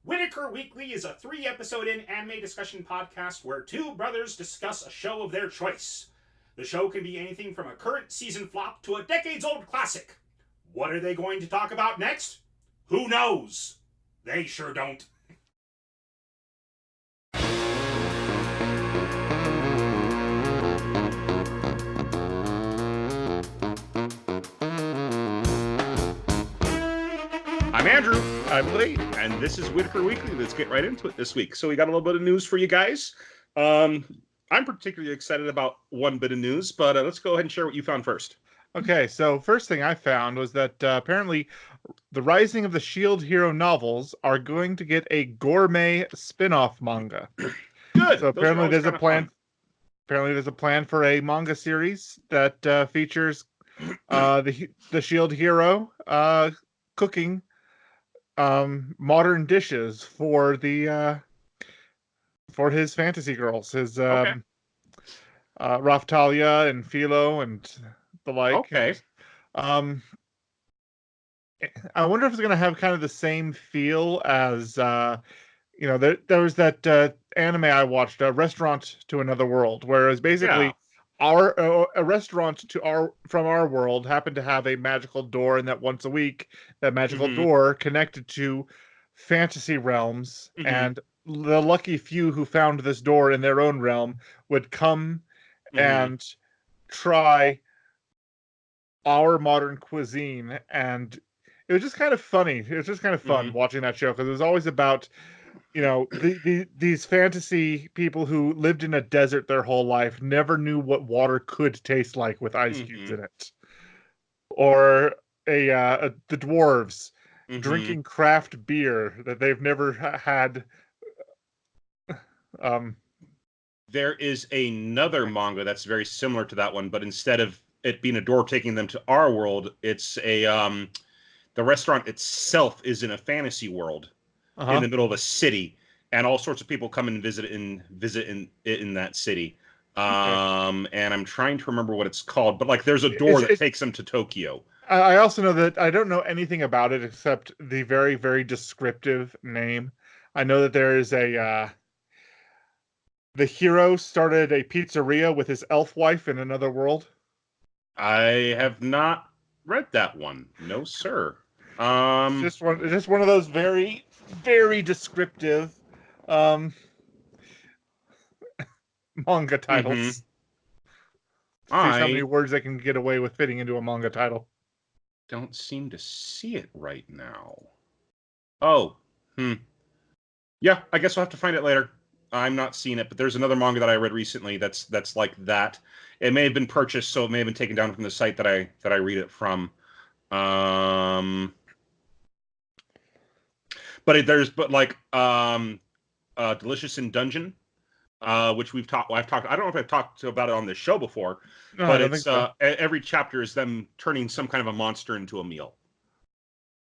Whitaker Weekly is a 3-episode anime discussion podcast where two brothers discuss a show of their choice. The show can be anything from a current season flop to a decades-old classic. What are they going to talk about next? Who knows? They sure don't. I'm Andrew. I'm Lee. And this is Whitaker Weekly. Let's get right into it this week. So we got a little bit of news for you guys. I'm particularly excited about one bit of news, but let's go ahead and share what you found first. Okay, so first thing I found was that apparently the Rising of the Shield Hero novels are going to get a gourmet spin-off manga. Good. So apparently there's a plan. Apparently there's a plan for a manga series that features the Shield Hero cooking modern dishes for the for his fantasy girls, his Raftalia and Philo and the like. Okay. I wonder if it's going to have kind of the same feel as there was that anime I watched, Restaurant to Another World, where it was basically a restaurant from our world happened to have a magical door, and that once a week that magical door connected to fantasy realms, and the lucky few who found this door in their own realm would come and try our modern cuisine. And it was just kind of funny. It was just kind of fun watching that show, because it was always about these fantasy people who lived in a desert their whole life, never knew what water could taste like with ice cubes in it, or the dwarves drinking craft beer that they've never had. There is another manga that's very similar to that one, but instead of it being a door taking them to our world, it's the restaurant itself is in a fantasy world. In the middle of a city, and all sorts of people come and visit in that city. And I'm trying to remember what it's called, but like there's a door that takes them to Tokyo. I also know that I don't know anything about it except the very, very descriptive name. I know that there is the hero started a pizzeria with his elf wife in another world. I have not read that one. No, sir. It's just one of those very, very descriptive manga titles. See how many words they can get away with fitting into a manga title. Don't seem to see it right now. Oh, yeah, I guess we'll have to find it later. I'm not seeing it, but there's another manga that I read recently that's like that. It may have been purchased, so it may have been taken down from the site that I read it from. But Delicious in Dungeon, which I've talked. I don't know if I've talked about it on this show before, but it's every chapter is them turning some kind of a monster into a meal.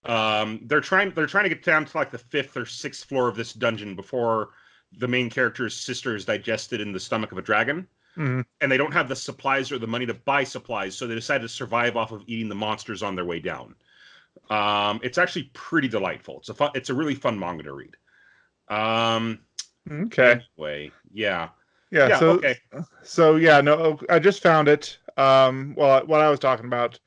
They're trying to get down to like the 5th or 6th floor of this dungeon before the main character's sister is digested in the stomach of a dragon, and they don't have the supplies or the money to buy supplies, so they decide to survive off of eating the monsters on their way down. It's actually pretty delightful. It's a really fun manga to read. Okay. Anyway, yeah. So I just found it. Well, what I was talking about,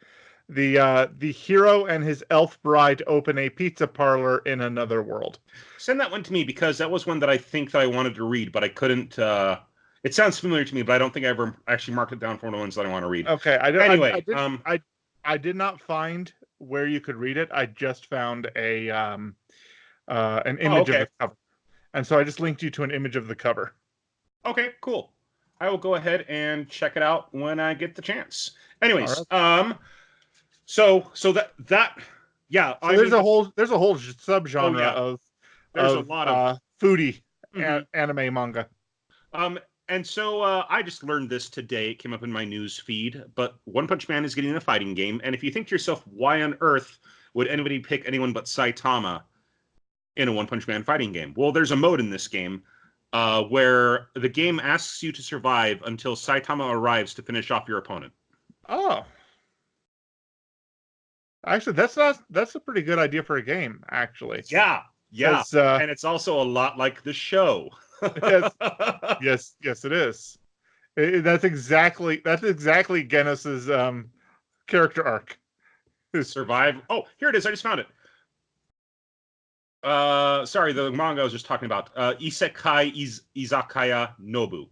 the hero and his elf bride open a pizza parlor in another world. Send that one to me, because that was one that I think that I wanted to read, but I couldn't. It sounds familiar to me, but I don't think I ever actually marked it down for one of the ones that I want to read. Okay. I did not find where you could read it. I just found an image of the cover, and so I just linked you to an image of the cover. Okay, cool. I will go ahead and check it out when I get the chance. Anyways, right. So there's a whole subgenre of a lot of foodie anime manga. And so I just learned this today. It came up in my news feed. But One Punch Man is getting a fighting game. And if you think to yourself, why on earth would anybody pick anyone but Saitama in a One Punch Man fighting game? Well, there's a mode in this game where the game asks you to survive until Saitama arrives to finish off your opponent. Oh. Actually, that's a pretty good idea for a game, actually. Yeah. Yeah, and it's also a lot like the show. yes, it is. That's exactly Genos's character arc. Survive. Oh, here it is. I just found it. Sorry, the manga I was just talking about. Isekai Izakaya Nobu.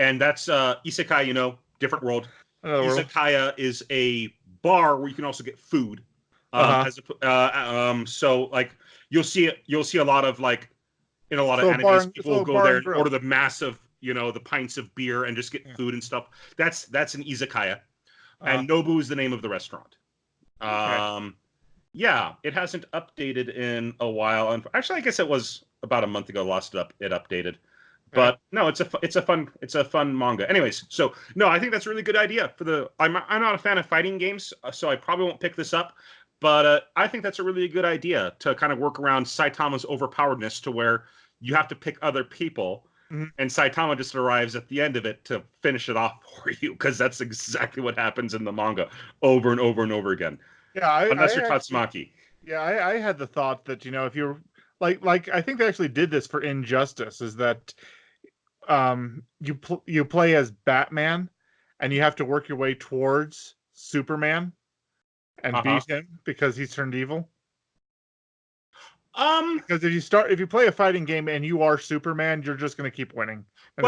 And that's Isekai, different world. Izakaya is a bar where you can also get food. So like you'll see a lot of like in a lot of animes, people will go there and order the massive, the pints of beer and just get food and stuff. That's an Izakaya. And Nobu is the name of the restaurant. Yeah, it hasn't updated in a while. Actually, I guess it was about a month ago. It updated, but no, it's a fun manga. Anyways, so no, I think that's a really good idea for the. I'm not a fan of fighting games, so I probably won't pick this up. But I think that's a really good idea to kind of work around Saitama's overpoweredness to where you have to pick other people, and Saitama just arrives at the end of it to finish it off for you, because that's exactly what happens in the manga over and over and over again. Yeah, unless you're Tatsumaki. Yeah, I had the thought that if you're like I think they actually did this for Injustice, is that you play as Batman, and you have to work your way towards Superman and beat him because he's turned evil. Because if you play a fighting game and you are Superman, you're just going to keep winning, and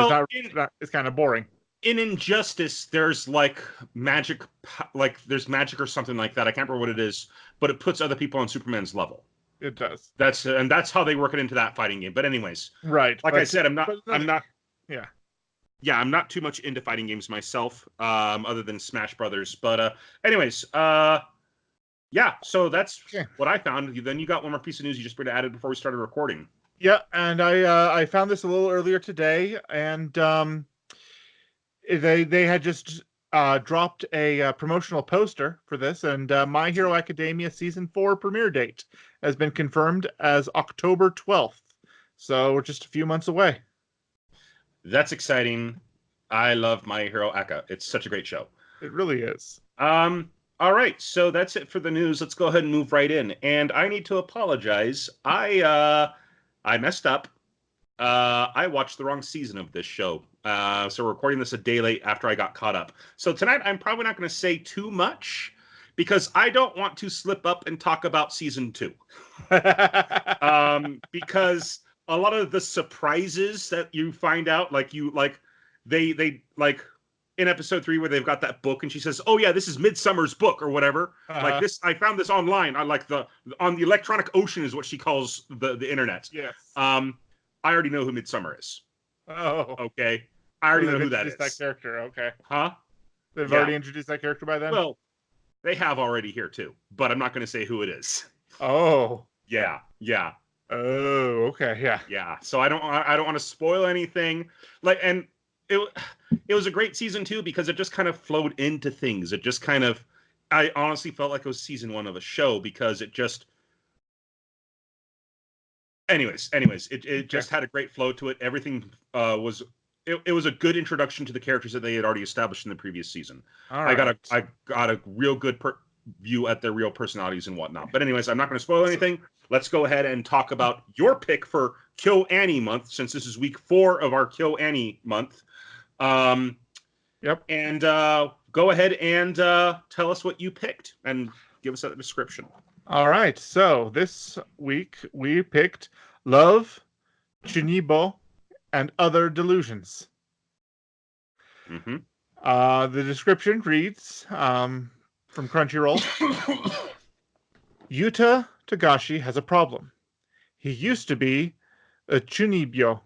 it's kind of boring. In Injustice, there's like magic, like there's magic or something like that. I can't remember what it is, but it puts other people on Superman's level. It does. That's how they work it into that fighting game. But anyways, right. Like I said, I'm not. Yeah. Yeah, I'm not too much into fighting games myself, other than Smash Brothers. But anyways, yeah. So that's what I found. Then you got one more piece of news you just added before we started recording. Yeah, and I found this a little earlier today, and they had just dropped a promotional poster for this, and My Hero Academia Season 4 premiere date has been confirmed as October 12th. So we're just a few months away. That's exciting. I love My Hero Aka. It's such a great show. It really is. All right, so that's it for the news. Let's go ahead and move right in. And I need to apologize. I messed up. I watched the wrong season of this show. So we're recording this a day late after I got caught up. So tonight I'm probably not going to say too much because I don't want to slip up and talk about season 2. Because a lot of the surprises that you find out, they in episode 3 where they've got that book and she says, "Oh yeah, this is Midsummer's book," or whatever. Like this, I found this online. On the electronic ocean is what she calls the internet. Yes. I already know who Midsummer is. Oh. Okay. I already know who that is. That character. Okay. Huh? They've already introduced that character by then? Well, they have already here too, but I'm not going to say who it is. Oh. Yeah. Oh, okay. Yeah. Yeah. So I don't want to spoil anything. And it was a great season 2 because it just kind of flowed into things. It just kind of, I honestly felt like it was season 1 of a show because it just. Anyways, it just had a great flow to it. Everything was. It was a good introduction to the characters that they had already established in the previous season. I got a real good view at their real personalities and whatnot. But anyways, I'm not going to spoil anything. Let's go ahead and talk about your pick for Kill Annie month, since this is week 4 of our Kill Annie month. Yep. And go ahead and tell us what you picked and give us a description. All right. So this week we picked Love, Chunibyo, and Other Delusions. Mm-hmm. The description reads from Crunchyroll. Yuta Togashi has a problem. He used to be a Chunibyo,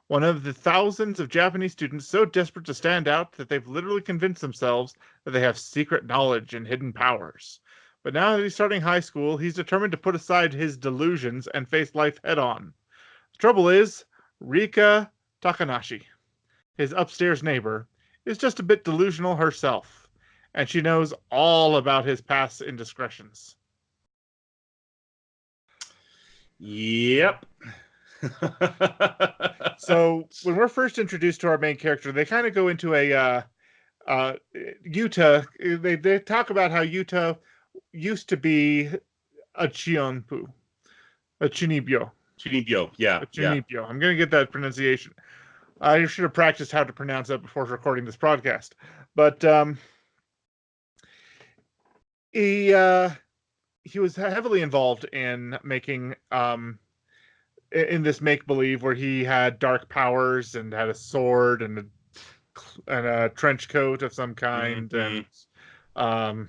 one of the thousands of Japanese students so desperate to stand out that they've literally convinced themselves that they have secret knowledge and hidden powers. But now that he's starting high school, he's determined to put aside his delusions and face life head on. The trouble is, Rika Takanashi, his upstairs neighbor, is just a bit delusional herself, and she knows all about his past indiscretions. Yep. So when we're first introduced to our main character, they kind of go into a Yuta. They talk about how Yuta used to be a Chunibyo. Chunibyo, yeah. Chunibyo. I'm going to get that pronunciation. I should have practiced how to pronounce that before recording this podcast. But he was heavily involved in making in this make-believe where he had dark powers and had a sword and a trench coat of some kind. And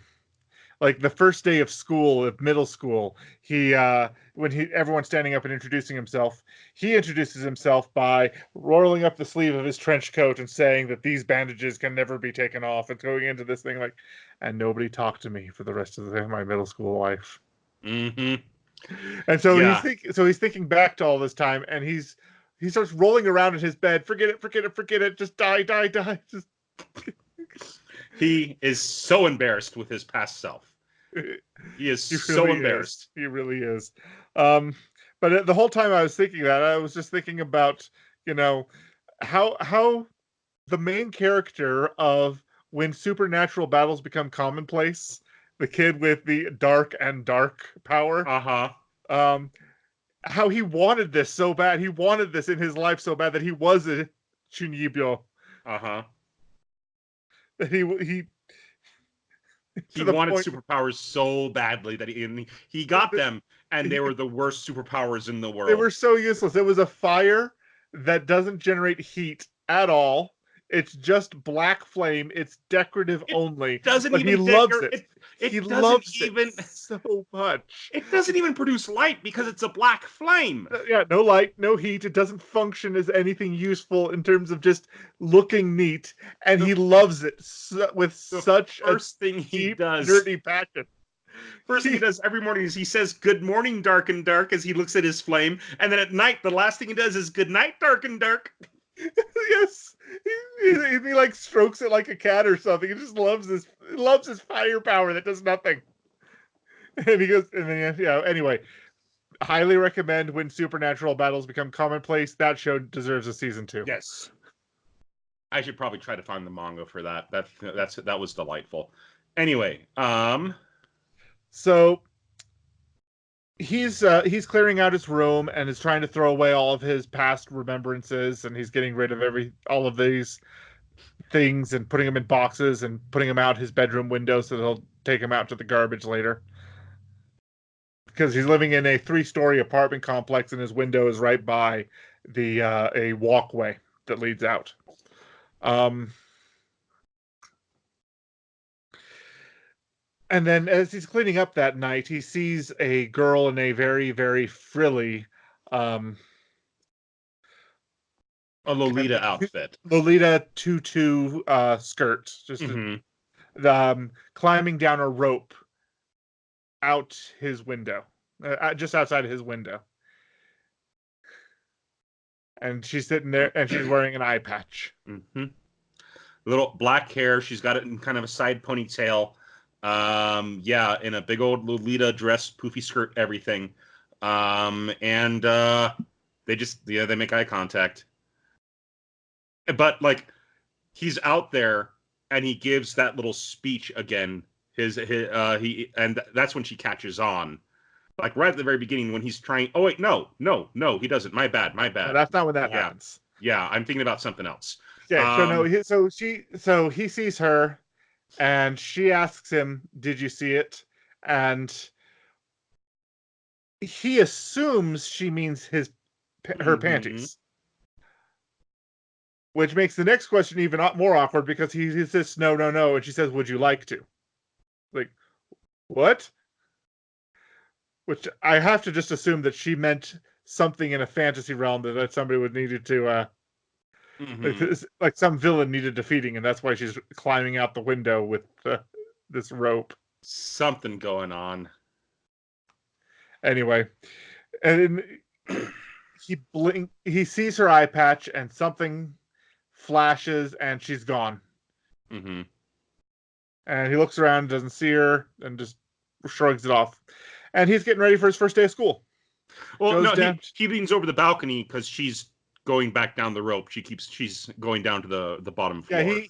like the first day of school, of middle school, everyone's standing up and introducing himself, he introduces himself by rolling up the sleeve of his trench coat and saying that these bandages can never be taken off, and going into this thing like, and nobody talked to me for the rest of my middle school life. Mm-hmm. And so he's thinking back to all this time, and he starts rolling around in his bed. Forget it. Just die. Just... He is so embarrassed with his past self. He is so embarrassed. He really is. But the whole time I was thinking that, I was just thinking about, how the main character of When Supernatural Battles Become Commonplace, the kid with the dark power. How he wanted this so bad. He wanted this in his life so bad that he was a Chunibyo. That he wanted superpowers so badly that he got them, and they were the worst superpowers in the world. They were so useless. It was a fire that doesn't generate heat at all. It's just black flame. It's decorative only. Doesn't but even he loves it. He loves it so much. It doesn't even produce light because it's a black flame. Yeah, no light, no heat. It doesn't function as anything useful in terms of just looking neat. And he loves it with such a deep, nerdy passion. First thing he does every morning is he says, "Good morning, dark and dark," as he looks at his flame. And then at night, the last thing he does is, "Good night, dark and dark." Yes. He like strokes it like a cat or something. He just loves his firepower that does nothing. And he goes, and then, anyway, highly recommend When Supernatural Battles Become Commonplace. That show deserves a season 2. Yes. I should probably try to find the manga for that. That was delightful. Anyway, so he's clearing out his room and is trying to throw away all of his past remembrances, and he's getting rid of all of these things and putting them in boxes and putting them out his bedroom window so they'll take him out to the garbage later. Because he's living in a 3-story apartment complex and his window is right by a walkway that leads out. And then as he's cleaning up that night, he sees a girl in a very, very frilly a Lolita outfit. Lolita tutu skirt. Just climbing down a rope out his window. Just outside of his window. And she's sitting there and she's wearing an eye patch. Little black hair. She's got it in kind of a side ponytail. In a big old Lolita dress, poofy skirt, everything. And they make eye contact. But like, he's out there and he gives that little speech again. And that's when she catches on. Like right at the very beginning when he's trying. Oh wait, no, he doesn't. My bad. No, that's not when that happens. Yeah, I'm thinking about something else. Okay, so he sees her. And she asks him, "Did you see it?" And he assumes she means her panties, which makes the next question even more awkward because he says, "No," and she says, "Would you like to?" Like, what? Which I have to just assume that she meant something in a fantasy realm that somebody would needed to. Like some villain needed defeating, and that's why she's climbing out the window with this rope. Something going Anyway, and he sees her eye patch, and something flashes, and she's gone. And he looks around, doesn't see her, and just shrugs it off. And he's getting ready for his first day of school. Well, no, he leans over the balcony because she's going back down the rope. She's going down to the bottom floor.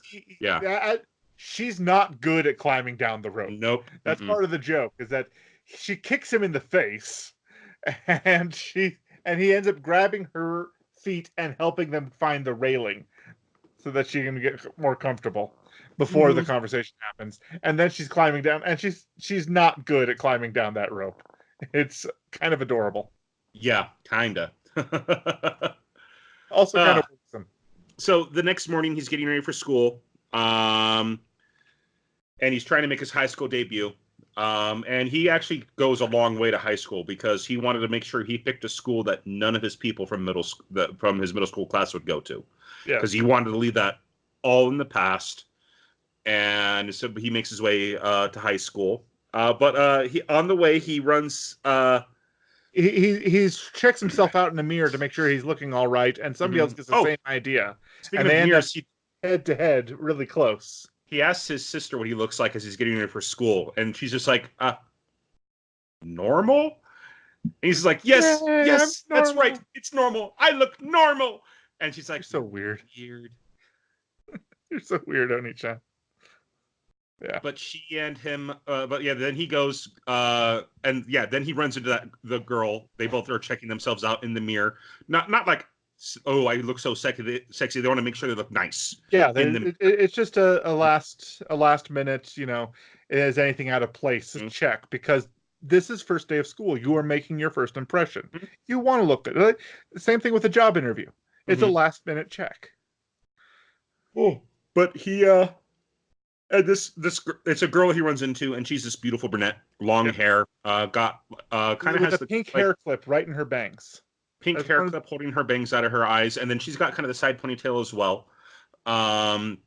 She's not good at climbing down the rope. Nope. That's part of the joke, is that she kicks him in the face, and and he ends up grabbing her feet and helping them find the railing so that she can get more comfortable before the conversation happens. And then she's climbing down, and she's not good at climbing down that rope. It's kind of adorable. Yeah, kinda. Also kind of awesome. So the next morning, he's getting ready for school, and he's trying to make his high school debut. And he actually goes a long way to high school because he wanted to make sure he picked a school that none of his people from his middle school class would go to. Because he wanted to leave that all in the past. And so he makes his way to high school. But he on the way, he runs... He checks himself out in the mirror to make sure he's looking all right, and somebody else gets the same idea. Speaking of mirrors, head to head, really close. He asks his sister what he looks like as he's getting ready for school, and she's just like, normal? And he's like, yes, that's right. It's normal. I look normal. And she's like, you're so weird. You're so weird, Oni-chan. Yeah. But she and him, then he goes, then he runs into the girl. They both are checking themselves out in the mirror. Not like, oh, I look so sexy. They want to make sure they look nice. Yeah, it's just a last minute, is anything out of place check, because this is first day of school. You are making your first impression. Mm-hmm. You want to look good. Same thing with a job interview. It's a last minute check. Oh, but he and this it's a girl he runs into, and she's this beautiful brunette, long hair, got kind of has the pink hair clip right in her bangs. Pink hair clip holding her bangs out of her eyes, and then she's got kind of the side ponytail as well. And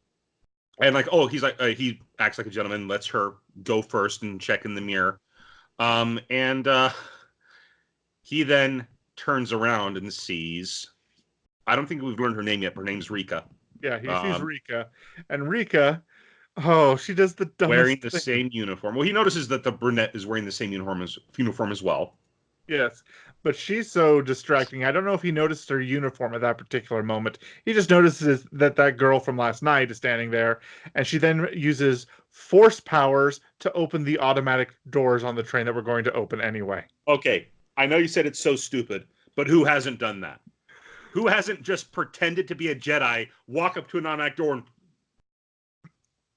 like, oh, he's like he acts like a gentleman, lets her go first and check in the mirror. And he then turns around and sees, I don't think we've learned her name yet. Her name's Rika. Yeah, he sees Rika. And Rika, she does the dumbest wearing the same uniform. Well, he notices that the brunette is wearing the same uniform as well. Yes, but she's so distracting. I don't know if he noticed her uniform at that particular moment. He just notices that girl from last night is standing there, and she then uses force powers to open the automatic doors on the train that we're going to open anyway. Okay, I know you said it's so stupid, but who hasn't done that? Who hasn't just pretended to be a Jedi, walk up to an automatic door and...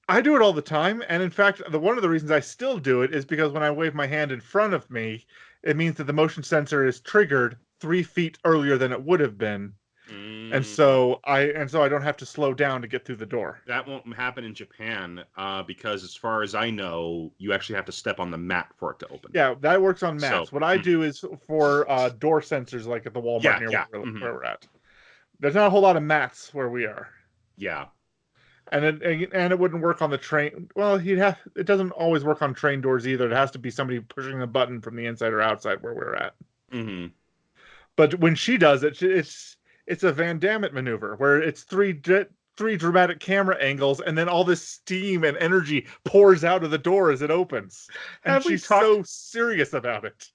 I do it all the time, and in fact, one of the reasons I still do it is because when I wave my hand in front of me, it means that the motion sensor is triggered 3 feet earlier than it would have been, and so I don't have to slow down to get through the door. That won't happen in Japan because, as far as I know, you actually have to step on the mat for it to open. Yeah, that works on mats. So, what I do is for door sensors, like at the Walmart near where we're at. There's not a whole lot of mats where we are. Yeah. And it wouldn't work on the train. Well, it doesn't always work on train doors either. It has to be somebody pushing the button from the inside or outside where we're at. Mm-hmm. But when she does it, it's a Van Damme maneuver where it's three dramatic camera angles, and then all this steam and energy pours out of the door as it opens. And she's so serious about it.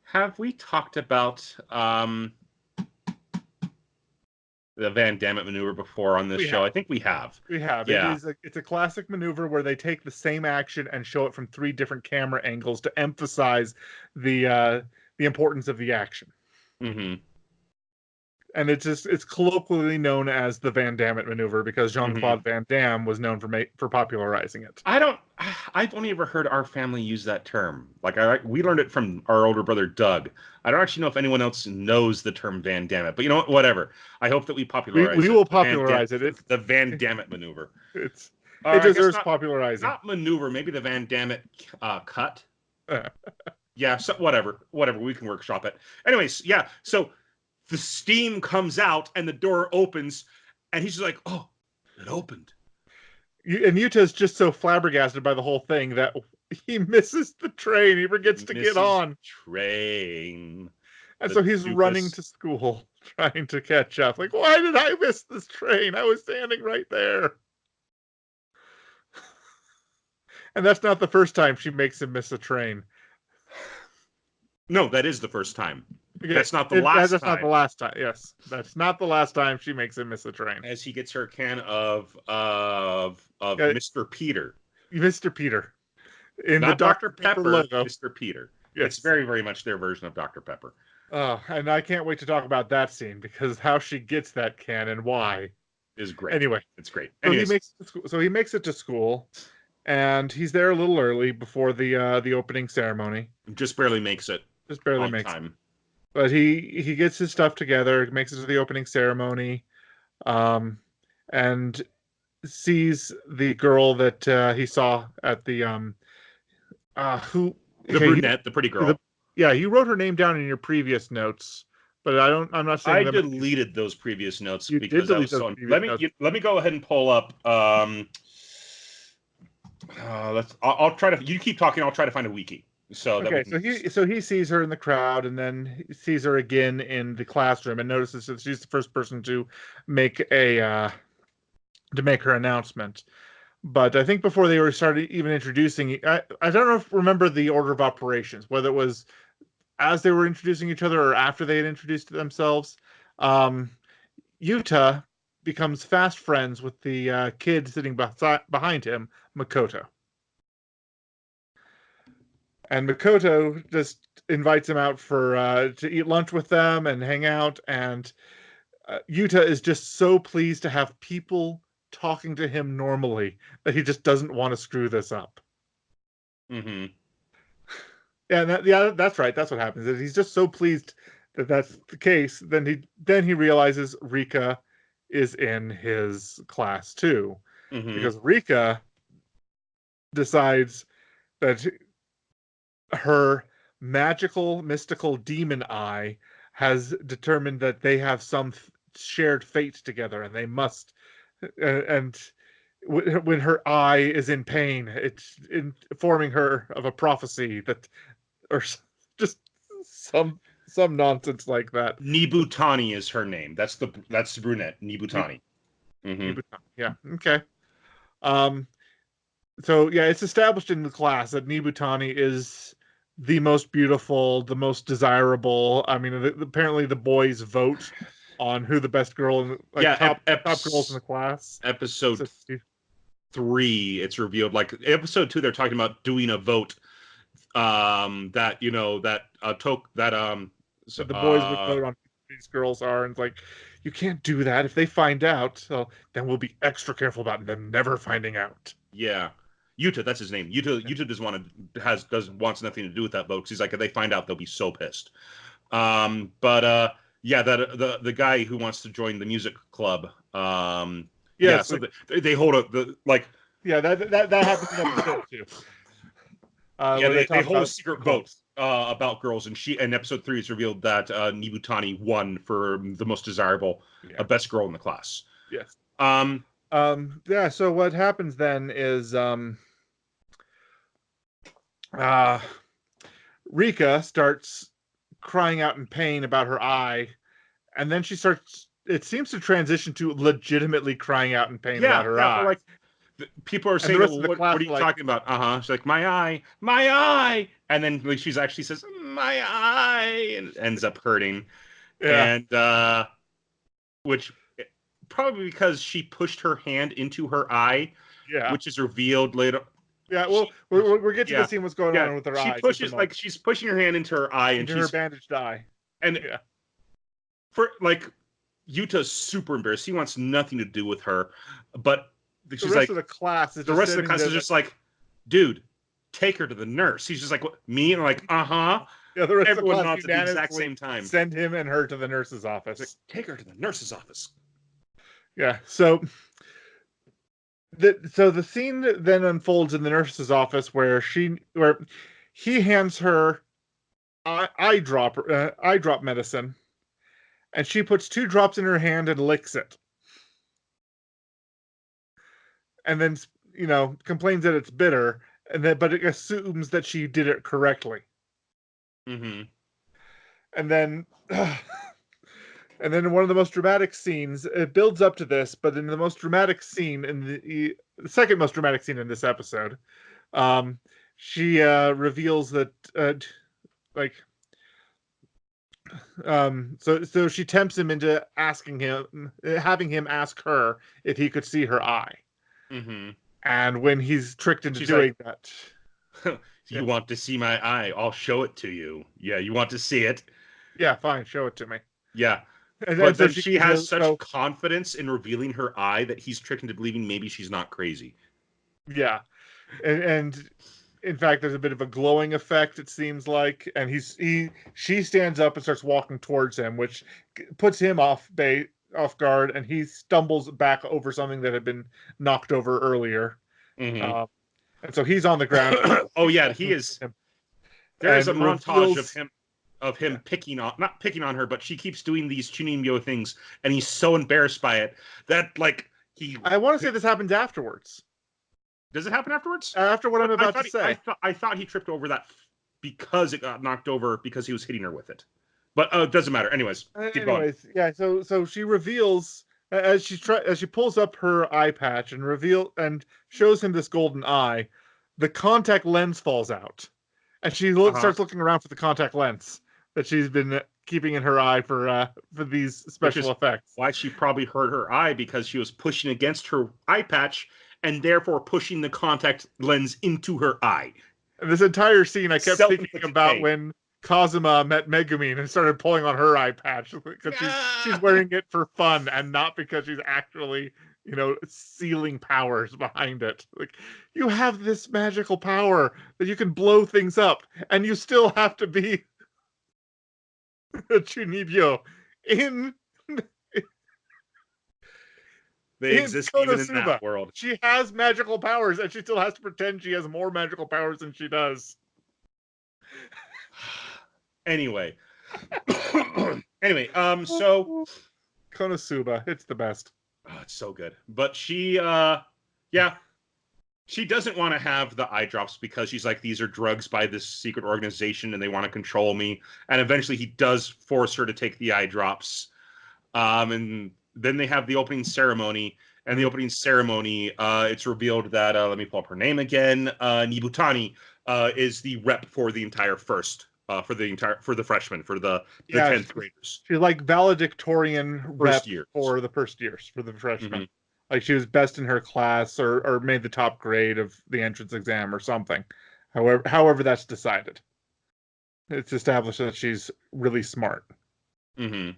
Have we talked about the Van Damme maneuver before on this show? I think we have. We have. Yeah. It's a classic maneuver where they take the same action and show it from 3 different camera angles to emphasize the importance of the action. Mm-hmm. And it's colloquially known as the Van Damme maneuver because Jean-Claude Van Damme was known for popularizing it. I've only ever heard our family use that term. We learned it from our older brother Doug. I don't actually know if anyone else knows the term Van Damme, but you know what? Whatever. I hope that we popularize it. We will popularize it. The Van Damme maneuver. It deserves popularizing. Not maneuver, maybe the Van Damme cut. Yeah, so whatever. We can workshop it. Anyways, yeah. So the steam comes out and the door opens, and he's just like, "Oh, it opened." And Yuta's just so flabbergasted by the whole thing that he misses the train. He forgets to get on. Train. And so he's running to school, trying to catch up. Like, why did I miss this train? I was standing right there. And that's not the first time she makes him miss a train. No, that is the first time. Okay. That's not the last time. That's not the last time. Yes, that's not the last time she makes him miss a train. As he gets her can of Mr. Peter. Mr. Peter. In not the Dr. Pepper logo. Mr. Peter. Yes. It's very, very much their version of Dr. Pepper. Oh, and I can't wait to talk about that scene because how she gets that can and why is great. Anyway, It's great. So Anyways, he makes it to school, and he's there a little early before the opening ceremony. just barely makes it. Just barely on makes time. it. But he gets his stuff together, makes it to the opening ceremony, and sees the girl that he saw at the who the brunette, the pretty girl. You wrote her name down in your previous notes, but I'm not saying I deleted those previous notes you because did I was those so. previous notes. Let me go ahead and pull up. I'll try to. You keep talking. I'll try to find a wiki. So okay, so he sees her in the crowd, and then he sees her again in the classroom, and notices that she's the first person to make her announcement. But I think before they were started even introducing, I don't remember the order of operations, whether it was as they were introducing each other or after they had introduced themselves. Yuta becomes fast friends with the kid sitting behind him, Makoto. And Makoto just invites him out for to eat lunch with them and hang out. And Yuta is just so pleased to have people talking to him normally that he just doesn't want to screw this up. Mm-hmm. Yeah, that's right. That's what happens. Is he's just so pleased that that's the case. Then he realizes Rika is in his class too, because Rika decides that her magical, mystical demon eye has determined that they have some shared fate together, and they must. And when her eye is in pain, it's informing her of a prophecy that, or just some nonsense like that. Nibutani is her name. That's the brunette. Nibutani. Nibutani. Yeah. Okay. So yeah, it's established in the class that Nibutani is the most beautiful, the most desirable. I mean, apparently the boys vote on who the best girl, top girls in the class. Episode 3, it's revealed. Like episode 2, they're talking about doing a vote. That So the boys would vote on who these girls are, and it's like, you can't do that. If they find out, so then we'll be extra careful about them never finding out. Yeah. Yuta, that's his name. Yuta wants nothing to do with that vote because he's like, if they find out, they'll be so pissed. Yeah, that the guy who wants to join the music club. So they hold Yeah, that happens in episode 2. They hold a secret vote about girls, and in episode 3 it's revealed that Nibutani won for the most desirable, best girl in the class. Yes. So what happens then is Rika starts crying out in pain about her eye, and then it seems to transition to legitimately crying out in pain about her eye. Like, people are saying, what are you talking about? She's like, my eye. And then she actually says, my eye, and ends up hurting. Yeah. And which probably because she pushed her hand into her eye, which is revealed later. Yeah, well, we're getting to the scene what's going on with her eye. She's pushing her hand into her eye, into her bandaged eye. And for Yuta's super embarrassed. He wants nothing to do with her, but she's the rest of the class is just like, dude, take her to the nurse. He's just like, what, me? And I'm like, Yeah, the rest everyone of the class nods at the exact same time. Send him and her to the nurse's office. Like, take her to the nurse's office. Yeah. So the scene then unfolds in the nurse's office where he hands her eye drop medicine, and she puts 2 drops in her hand and licks it. And then, complains that it's bitter, but it assumes that she did it correctly. Mm-hmm. And then, one of the most dramatic scenes, it builds up to this, but in the most dramatic scene, in the second most dramatic scene in this episode, she reveals that, so she tempts him into having him ask her if he could see her eye. Mm-hmm. And when he's tricked into doing that, you want to see my eye? I'll show it to you. Yeah, you want to see it? Yeah, fine, show it to me. Yeah. And but so then she has such confidence in revealing her eye that he's tricked into believing maybe she's not crazy. Yeah. And in fact, there's a bit of a glowing effect, it seems like, and she stands up and starts walking towards him, which puts him off guard, and he stumbles back over something that had been knocked over earlier. Mm-hmm. And so he's on the ground. Oh yeah, he is. There is a montage of him not picking on her, but she keeps doing these Chunibyo things, and he's so embarrassed by it that I want to say this happens afterwards. Does it happen afterwards? After what I'm about to say. I thought he tripped over that because it got knocked over because he was hitting her with it. But it doesn't matter. Anyways, keep going. Yeah. So she reveals as she pulls up her eye patch and shows him this golden eye, the contact lens falls out, and she starts looking around for the contact lens that she's been keeping in her eye for these special effects. Why she probably hurt her eye, because she was pushing against her eye patch and therefore pushing the contact lens into her eye. And this entire scene, I kept thinking about when Kazuma met Megumin and started pulling on her eye patch because she's wearing it for fun and not because she's actually, sealing powers behind it. Like, you have this magical power that you can blow things up, and you still have to be a Chunibyo in They exist even in that world. She has magical powers, and she still has to pretend she has more magical powers than she does. Anyway, so Konosuba, it's the best. Oh, it's so good. But she, she doesn't want to have the eye drops because she's like, these are drugs by this secret organization and they want to control me. And eventually he does force her to take the eye drops. And then they have the opening ceremony. And the opening ceremony, it's revealed that, let me pull up her name again, Nibutani is the rep for the entire first. For the freshmen, for the 10th graders. She's like valedictorian rep for the first years, for the freshmen. Mm-hmm. Like she was best in her class or made the top grade of the entrance exam or something. However that's decided. It's established that she's really smart. Mm-hmm.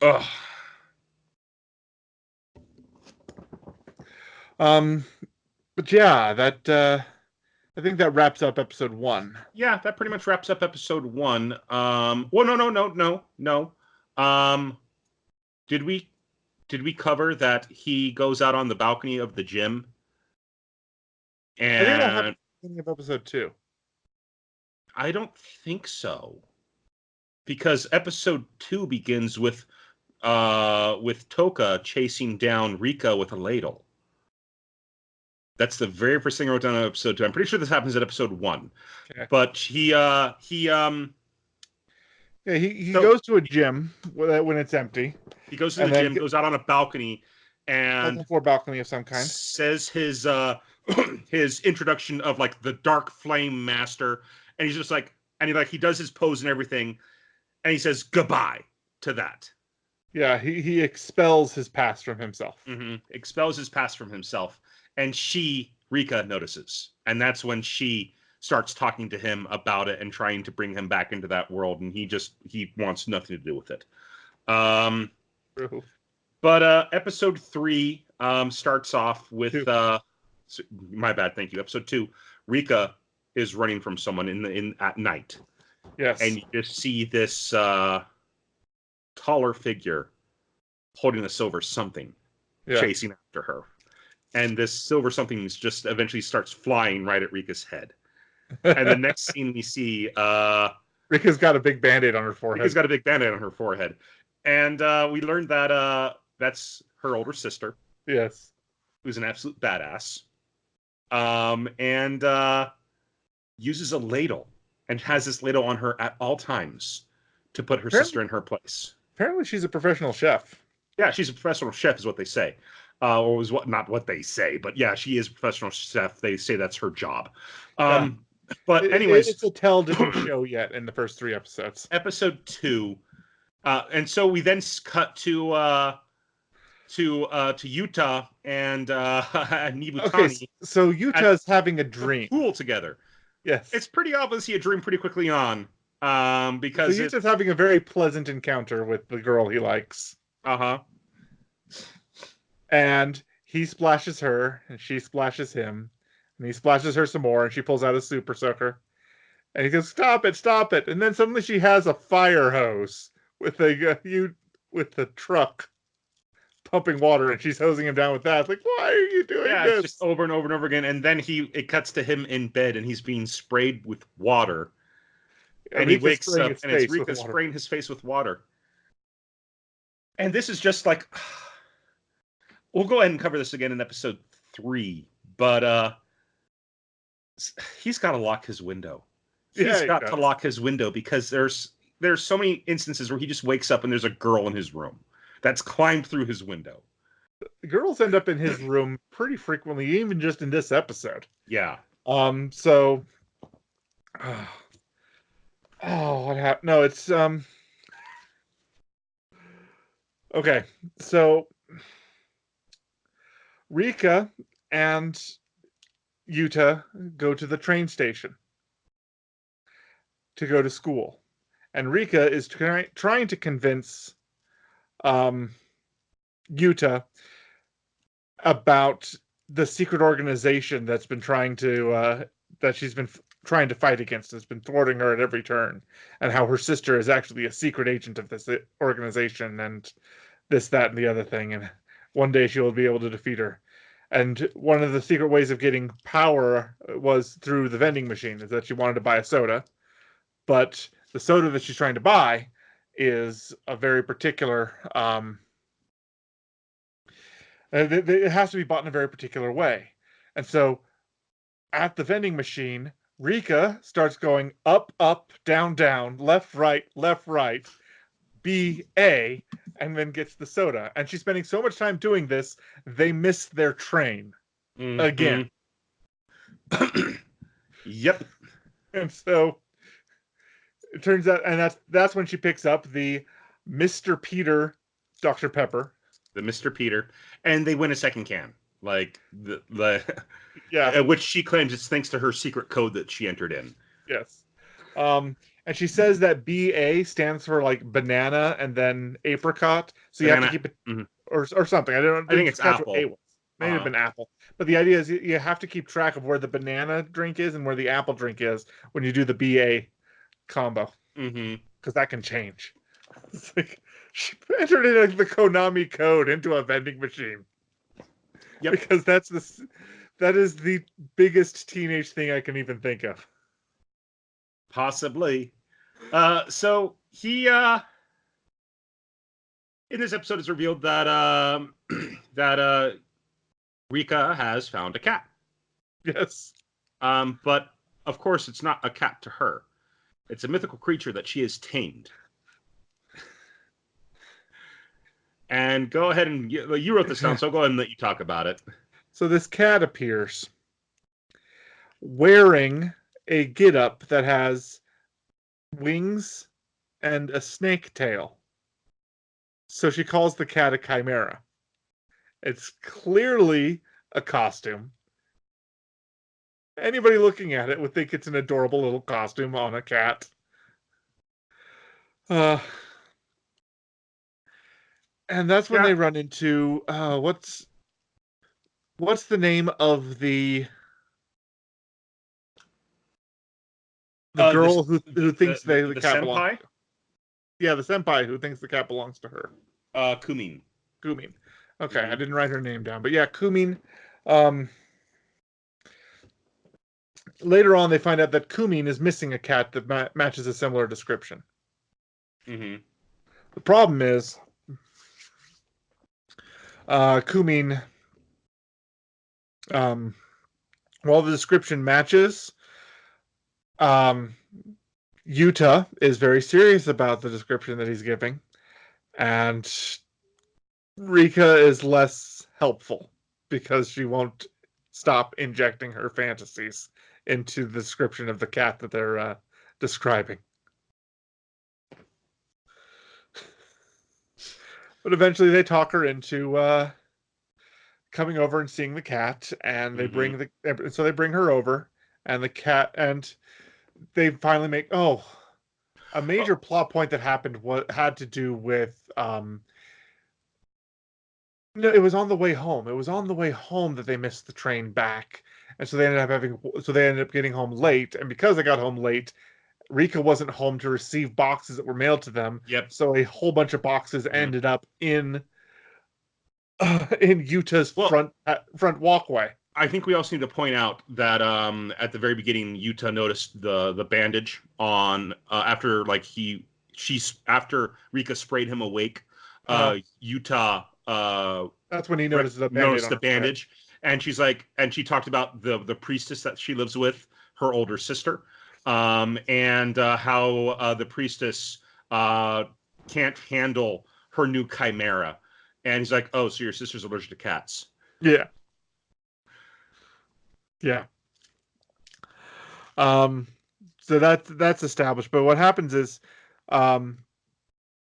Ugh. But yeah, that I think that wraps up episode 1. Yeah, that pretty much wraps up episode 1. Well, no. Did we cover that he goes out on the balcony of the gym? And I think that happened at the beginning of episode 2. I don't think so, because episode 2 begins with Toka chasing down Rika with a ladle. That's the very first thing I wrote down on episode 2. I'm pretty sure this happens at episode 1. Okay. But he goes to a gym when it's empty. He goes to the gym, goes out on a balcony, and like a balcony of some kind. Says his his introduction of like the Dark Flame Master, and he's just like, and he does his pose and everything, and he says goodbye to that. Yeah, he expels his past from himself. Mm-hmm. Expels his past from himself. And Rika notices. And that's when she starts talking to him about it and trying to bring him back into that world. And he wants nothing to do with it. But episode 3 starts off with... my bad, thank you. Episode 2, Rika is running from someone at night. Yes. And you just see this taller figure holding a silver something, chasing after her. And this silver something just eventually starts flying right at Rika's head. And the next scene we see... Rika's got a big Band-Aid on her forehead. Rika's got a big Band-Aid on her forehead. And we learned that that's her older sister. Yes. Who's an absolute badass. And uses a ladle. And has this ladle on her at all times to put her sister in her place. Apparently she's a professional chef. Yeah, she's a professional chef is what they say. Or was not what they say, but yeah, she is a professional chef. They say that's her job. But anyways, it's a tell didn't show yet in the first 3 episodes. Episode 2, and so we then cut to Yuta and Nibutani. Okay, so Yuta's having a dream. Pool together. Yes, it's pretty obviously a dream pretty quickly on. Because so he's just having a very pleasant encounter with the girl he likes. Uh-huh. And he splashes her, and she splashes him, and he splashes her some more, and she pulls out a super soaker. And he goes, "Stop it, stop it!" And then suddenly she has a fire hose with a truck pumping water, and she's hosing him down with that. It's like, why are you doing this? It's just over and over and over again. And then it cuts to him in bed, and he's being sprayed with water. And he wakes up, and it's Rika spraying his face with water. And this is just like, we'll go ahead and cover this again in episode 3, but he's got to lock his window. He's got to lock his window because there's so many instances where he just wakes up and there's a girl in his room that's climbed through his window. The girls end up in his room pretty frequently, even just in this episode. Yeah. So, what happened? No, it's okay. So, Rika and Yuta go to the train station to go to school, and Rika is trying to convince Yuta about the secret organization that's been trying to that she's been trying to fight against. It's been thwarting her at every turn, and how her sister is actually a secret agent of this organization, and this, that, and the other thing, and one day she will be able to defeat her. And one of the secret ways of getting power was through the vending machine, is that she wanted to buy a soda, but the soda that she's trying to buy is a very particular it has to be bought in a very particular way. And so at the vending machine, Rika starts going up, up, down, down, left, right, B, A, and then gets the soda. And she's spending so much time doing this, they miss their train again. Yep. And so it turns out, and that's when she picks up the Mr. Peter Dr. Pepper. The Mr. Peter, and they win a second can. Like the yeah, which she claims it's thanks to her secret code that she entered in. Yes. And she says that BA stands for like banana and then apricot. So you have to keep it or something. I think it's apple. Maybe have been apple. But the idea is you have to keep track of where the banana drink is and where the apple drink is when you do the BA combo. Because that can change. It's like she entered in the Konami code into a vending machine. Yep. Because that is the biggest teenage thing I can even think of. Possibly. So he in this episode it's revealed that that Rika has found a cat. Yes. But of course it's not a cat to her. It's a mythical creature that she has tamed. And go ahead and you wrote this down, so I'll go ahead and let you talk about it. So this cat appears wearing a get-up that has wings and a snake tail. So she calls the cat a chimera. It's clearly a costume. Anybody looking at it would think it's an adorable little costume on a cat. And that's when they run into what's the name of the girl who thinks the cat belongs? Yeah, the senpai who thinks the cat belongs to her. Kumin. Okay, I didn't write her name down, but yeah, Kumin. Later on, they find out that Kumin is missing a cat that matches a similar description. The problem is, Kumin, while the description matches, Yuta is very serious about the description that he's giving, and Rika is less helpful because she won't stop injecting her fantasies into the description of the cat that they're describing. But eventually they talk her into coming over and seeing the cat, and they bring they bring her over, and the cat, and they finally make, a major plot point that happened had to do with no, it was on the way home. It was on the way home that they missed the train back. And so they ended up getting home late. And because they got home late, Rika wasn't home to receive boxes that were mailed to them. Yep. So a whole bunch of boxes ended up in Yuta's front walkway. I think we also need to point out that at the very beginning, Yuta noticed the bandage on after after Rika sprayed him awake. Yuta that's when he noticed the bandage, and she's like, and she talked about the priestess that she lives with, her older sister, and how the priestess can't handle her new chimera. And he's like, oh, so your sister's allergic to cats. Yeah. Yeah. So that's established. But what happens is, so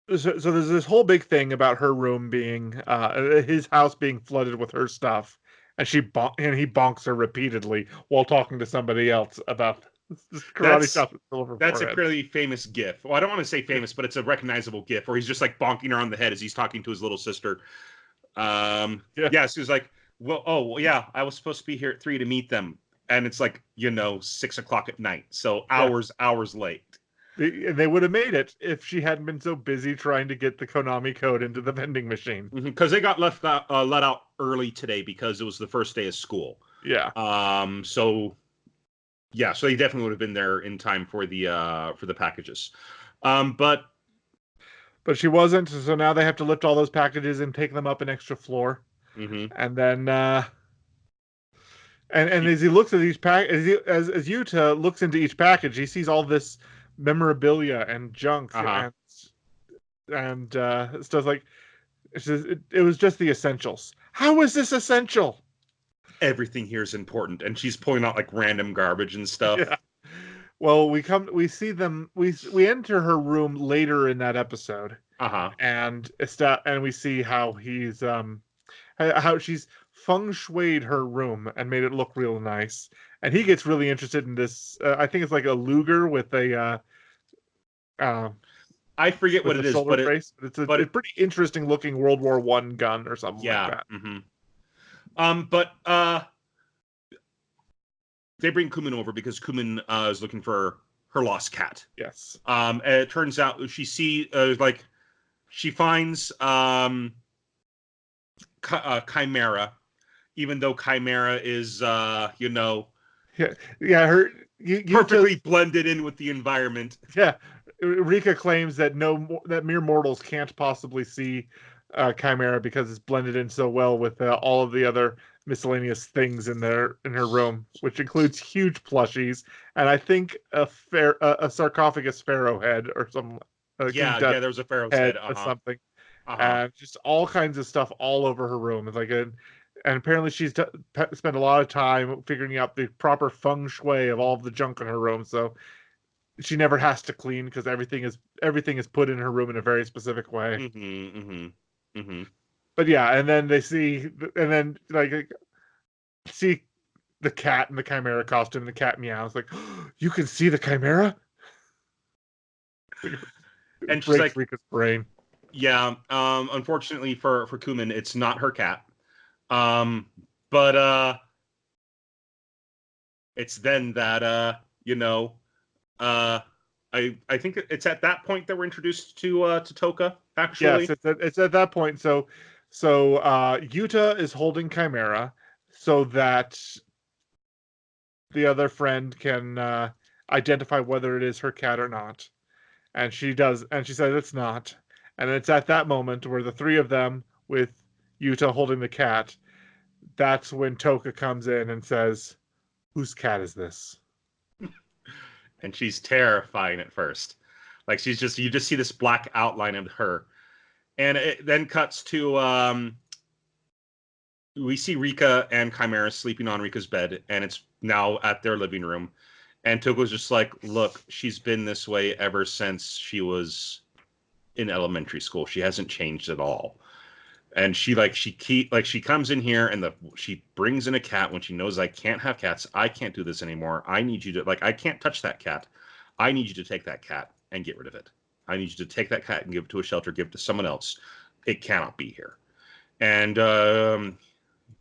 there's this whole big thing about her room being, his house being flooded with her stuff. And he bonks her repeatedly while talking to somebody else about karate chop. That's a pretty famous gif. Well, I don't want to say famous, but it's a recognizable gif where he's just like bonking her on the head as he's talking to his little sister. So he's like, well, yeah, I was supposed to be here at 3 to meet them. And it's like, 6 o'clock at night. So hours late. They would have made it if she hadn't been so busy trying to get the Konami code into the vending machine. Because they got let out early today because it was the first day of school. Yeah. So they definitely would have been there in time for the packages. But she wasn't. So now they have to lift all those packages and take them up an extra floor. Mm-hmm. And then, and as he looks at each pack, as Yuta looks into each package, he sees all this memorabilia and junk and stuff like. It was just the essentials. How is this essential? Everything here is important, and she's pulling out like random garbage and stuff. Yeah. Well, we see them. We enter her room later in that episode. And we see how he's how she's feng shuied her room and made it look real nice. And he gets really interested in this. I think it's like a Luger with a. I forget what it is, but it's a pretty interesting looking World War I gun or something like that. Mm-hmm. But they bring Kumin over because Kumin is looking for her lost cat. Yes. And it turns out she finds Chimera, even though Chimera is perfectly blended in with the environment. Yeah. Rika claims that that mere mortals can't possibly see Chimera because it's blended in so well with all of the other miscellaneous things in her room, which includes huge plushies and I think a sarcophagus pharaoh head or some there was a pharaoh's head or something, and just all kinds of stuff all over her room. It's like and apparently she's spent a lot of time figuring out the proper feng shui of all of the junk in her room, so she never has to clean because everything is put in her room in a very specific way. But yeah, and then see the cat in the Chimera costume. The cat meows like, oh, "You can see the Chimera," and she's like, Rika's brain. Yeah, unfortunately for Kumin, it's not her cat. But it's then that I think it's at that point that we're introduced to Toka. Actually, yes, it's at that point. So Yuta is holding Chimera so that the other friend can identify whether it is her cat or not, and she does, and she says it's not. And it's at that moment where the three of them, with Yuta holding the cat, that's when Toka comes in and says, "Whose cat is this?" And she's terrifying at first. Like you just see this black outline of her. And it then cuts to we see Rika and Chimera sleeping on Rika's bed, and it's now at their living room. And Toko's just like, look, she's been this way ever since she was in elementary school. She hasn't changed at all. And she comes in here and she brings in a cat when she knows I can't have cats. I can't do this anymore. I need you to I can't touch that cat. I need you to take that cat. and get rid of it. I need you to take that cat and give it to a shelter, give it to someone else. It cannot be here. And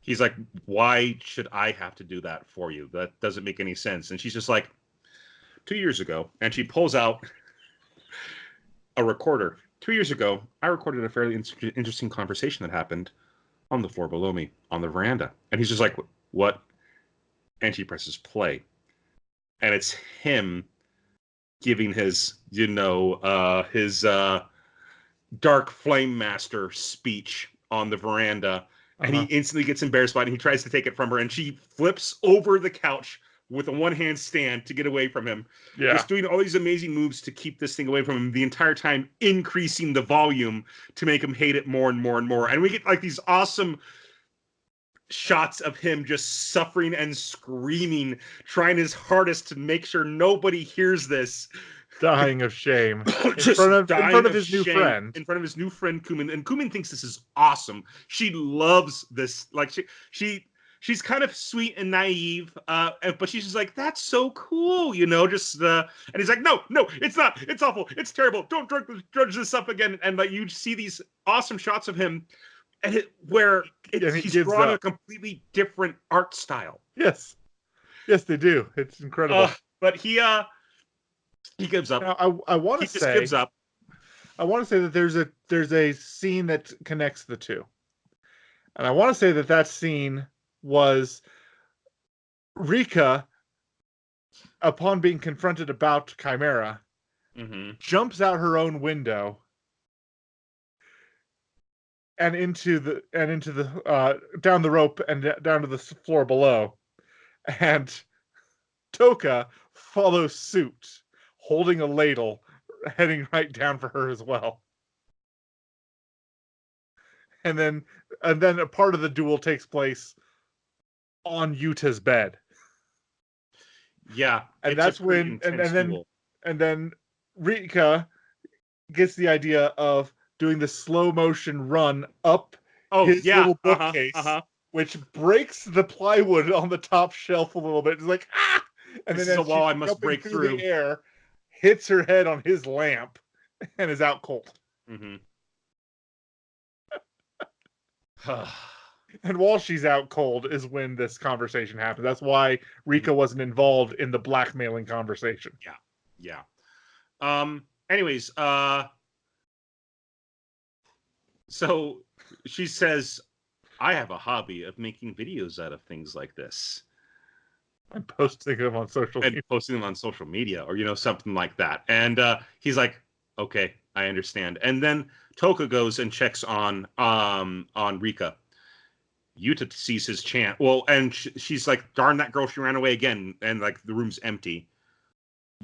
he's like, why should I have to do that for you? That doesn't make any sense. And she's just like, 2 years ago, and she pulls out a recorder. 2 years ago, I recorded a fairly interesting conversation that happened on the floor below me, on the veranda. And he's just like, what? And she presses play. And it's him giving his, his Dark Flame Master speech on the veranda. And he instantly gets embarrassed by it, and he tries to take it from her, and she flips over the couch with a one-hand stand to get away from him. Yeah. Just doing all these amazing moves to keep this thing away from him the entire time, increasing the volume to make him hate it more and more and more. And we get like these awesome shots of him just suffering and screaming, trying his hardest to make sure nobody hears this. Dying of shame. in Just front of his new friend. In front of his new friend, Kumin. And Kumin thinks this is awesome. She loves this. Like, she's kind of sweet and naive, but she's just like, that's so cool, and he's like, no, it's not. It's awful. It's terrible. Don't drudge this up again. And like, you see these awesome shots of him, and he's drawn a completely different art style. Yes, they do. It's incredible. But he gives up. Now, I want to say, just gives up. I want to say that there's a scene that connects the two, and I want to say that scene was Rika, upon being confronted about Chimera, jumps out her own window and into the down the rope and down to the floor below, and Toka follows suit, holding a ladle, heading right down for her as well. And then a part of the duel takes place on Yuta's bed. Yeah, and that's when and then Rika gets the idea of doing the slow motion run up his little bookcase, which breaks the plywood on the top shelf a little bit. It's like, ah! And this then is a wall I must break through. The air, hits her head on his lamp, and is out cold. And while she's out cold is when this conversation happens. That's why Rika wasn't involved in the blackmailing conversation. Yeah. Anyways, so she says, I have a hobby of making videos out of things like this. And posting them on social media. Or, something like that. And he's like, okay, I understand. And then Toka goes and checks on Rika. Yuta sees his chance. Well, and she's like, darn that girl, she ran away again. And like the room's empty.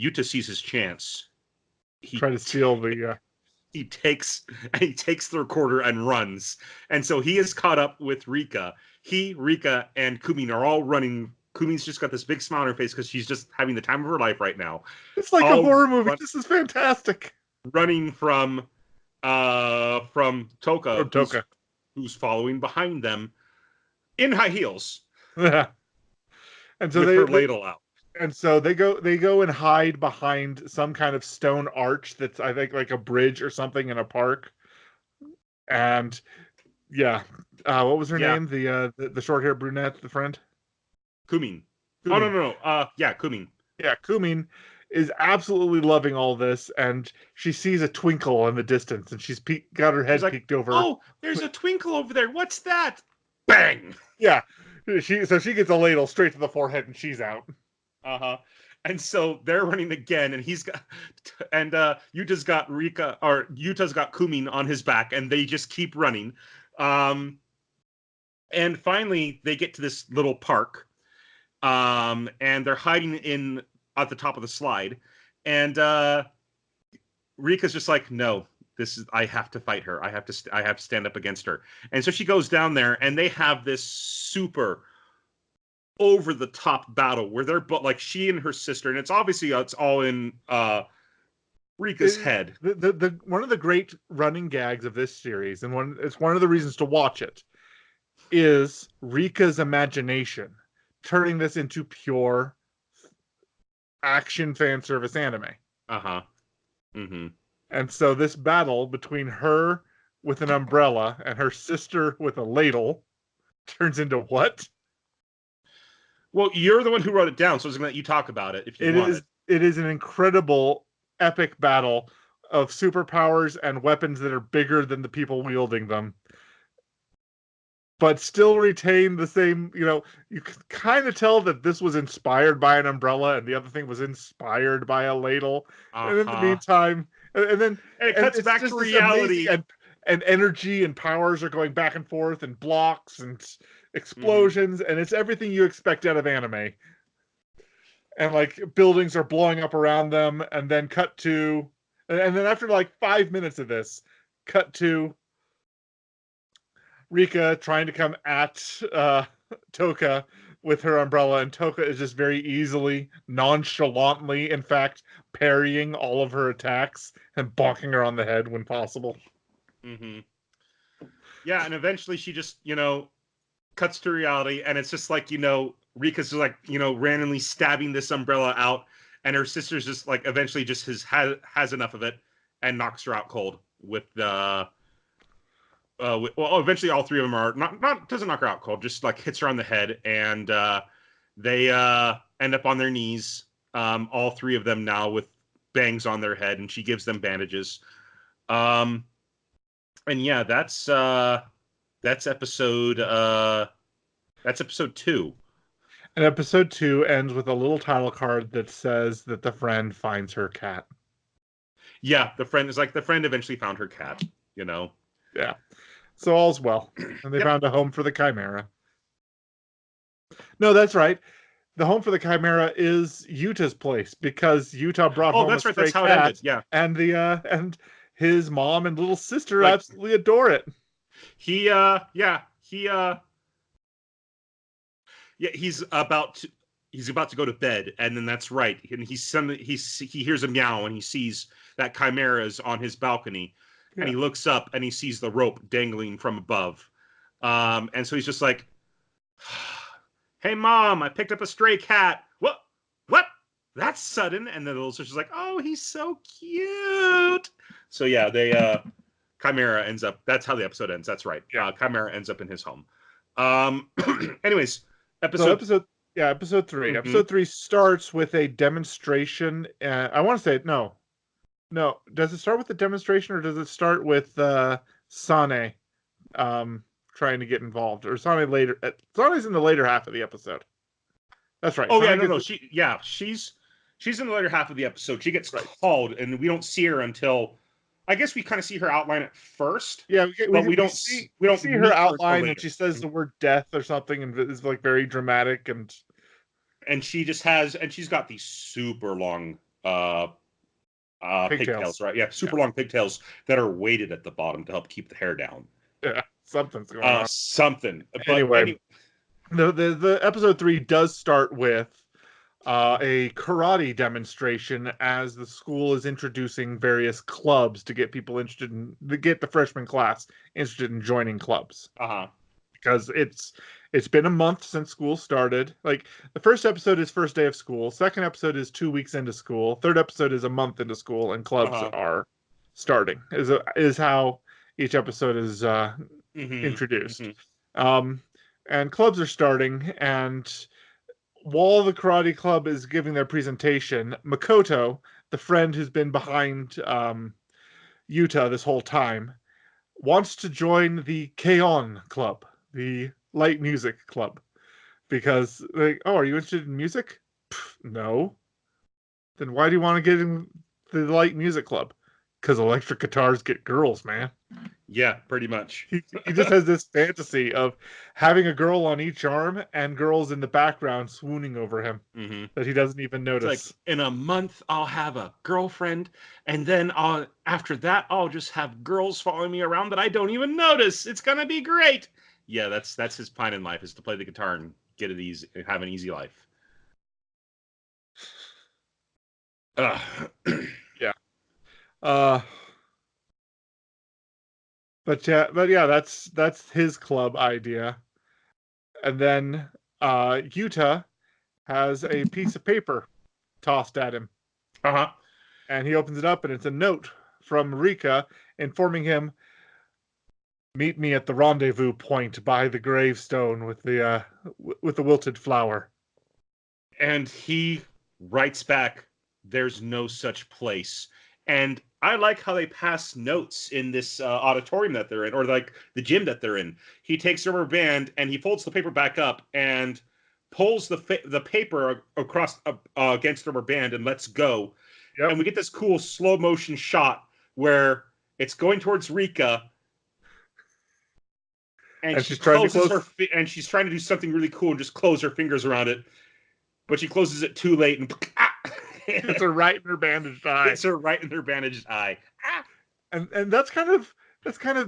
Yuta sees his chance. He tries to steal the... He takes the recorder and runs. And so he is caught up with Rika. Rika, and Kumin are all running. Kumin's just got this big smile on her face because she's just having the time of her life right now. It's like a horror movie. This is fantastic. Running from Toka. Who's following behind them in high heels. And so with her ladle out. And so they go and hide behind some kind of stone arch that's, I think, like a bridge or something in a park. And what was her name? The short-haired brunette, the friend? Kumin. Oh, no. Kumin. Yeah, Kumin is absolutely loving all this, and she sees a twinkle in the distance, and she's got her head peeked over. Oh, there's a twinkle over there. What's that? Bang! Yeah. She gets a ladle straight to the forehead, and she's out. And so they're running again, and Yuta's got Kumin on his back, and they just keep running. And finally they get to this little park. And they're hiding at the top of the slide. And Rika's just like, no, I have to fight her. I have to stand up against her. And so she goes down there, and they have this super over the top battle where they're like she and her sister, and it's obviously it's all in Rika's head. The one of the great running gags of this series, and it's one of the reasons to watch it, is Rika's imagination turning this into pure action fan service anime. Mm-hmm. And so this battle between her with an umbrella and her sister with a ladle turns into what? Well, you're the one who wrote it down, so I was going to let you talk about it if you wanted. It is an incredible, epic battle of superpowers and weapons that are bigger than the people wielding them, but still retain the same. You can kind of tell that this was inspired by an umbrella, and the other thing was inspired by a ladle. And in the meantime, and it cuts back to reality, and energy and powers are going back and forth, and blocks and explosions, and it's everything you expect out of anime. And like buildings are blowing up around them, and then and then after like 5 minutes of this, cut to Rika trying to come at Toka with her umbrella, and Toka is just very easily, nonchalantly, in fact, parrying all of her attacks and bonking her on the head when possible. Mm-hmm. Yeah, and eventually she just, cuts to reality, and it's just like, Rika's just like, randomly stabbing this umbrella out, and her sister's just like eventually just has enough of it and knocks her out cold with the. Eventually all three of them are not doesn't knock her out cold, just like hits her on the head, and they end up on their knees, all three of them now with bangs on their head, and she gives them bandages. And yeah, that's episode 2. And episode 2 ends with a little title card that says that the friend finds her cat. Yeah, the friend eventually found her cat, Yeah. So all's well. And they found a home for the Chimera. No, that's right. The home for the Chimera is Yuta's place, because Yuta brought home a stray cat. That's how it ended. Yeah. And his mom and little sister absolutely adore it. He's about to go to bed, and then that's right. And he hears a meow, and he sees that Chimera is on his balcony, and he looks up and he sees the rope dangling from above. And so he's just like, "Hey, Mom, I picked up a stray cat." What? That's sudden. And the little sister's like, "Oh, he's so cute." So yeah, they Chimera ends up. That's how the episode ends. That's right. Yeah. Chimera ends up in his home. Anyways, episode 3. Mm-hmm. Episode 3 starts with a demonstration. I want to say no. Does it start with the demonstration, or does it start with Sane trying to get involved, or Sane later? Sane's in the later half of the episode. That's right. Oh Sane she's in the later half of the episode. She gets called, and we don't see her until. I guess we kind of see her outline at first. Yeah, we don't see her outline, and she says the word death or something, and it's like very dramatic, and she's got these super long pigtails, right? Yeah, super long pigtails that are weighted at the bottom to help keep the hair down. Yeah, something's going on. Something. But anyway, the episode 3 does start with a karate demonstration as the school is introducing various clubs to get people interested to get the freshman class interested in joining clubs. Because it's been a month since school started. Like, the first episode is first day of school. Second episode is 2 weeks into school. Third episode is a month into school, and clubs are starting. Is how each episode is introduced. And clubs are starting, and while the karate club is giving their presentation, Makoto, the friend who's been behind Yuta this whole time, wants to join the K-On club, the light music club, because are you interested in music? No. Then why do you want to get in the light music club? Because electric guitars get girls, man. Yeah, pretty much. He just has this fantasy of having a girl on each arm and girls in the background swooning over him that he doesn't even notice. It's like, in a month, I'll have a girlfriend, and then after that, I'll just have girls following me around that I don't even notice. It's gonna be great. Yeah, that's his plan in life, is to play the guitar and get it easy, have an easy life. Yeah. But yeah, that's his club idea. And then Yuta has a piece of paper tossed at him. And he opens it up, and it's a note from Rika informing him, "Meet me at the rendezvous point by the gravestone with the wilted flower." And he writes back, "There's no such place." And I like how they pass notes in this auditorium that they're in, or like the gym that they're in. He takes the rubber band and he folds the paper back up and pulls the paper across against the rubber band and lets go. Yep. And we get this cool slow motion shot where it's going towards Rika, and she's trying to do something really cool and just close her fingers around it, but she closes it too late and it's her right in her bandaged eye. It's her right in her bandaged eye. And that's kind of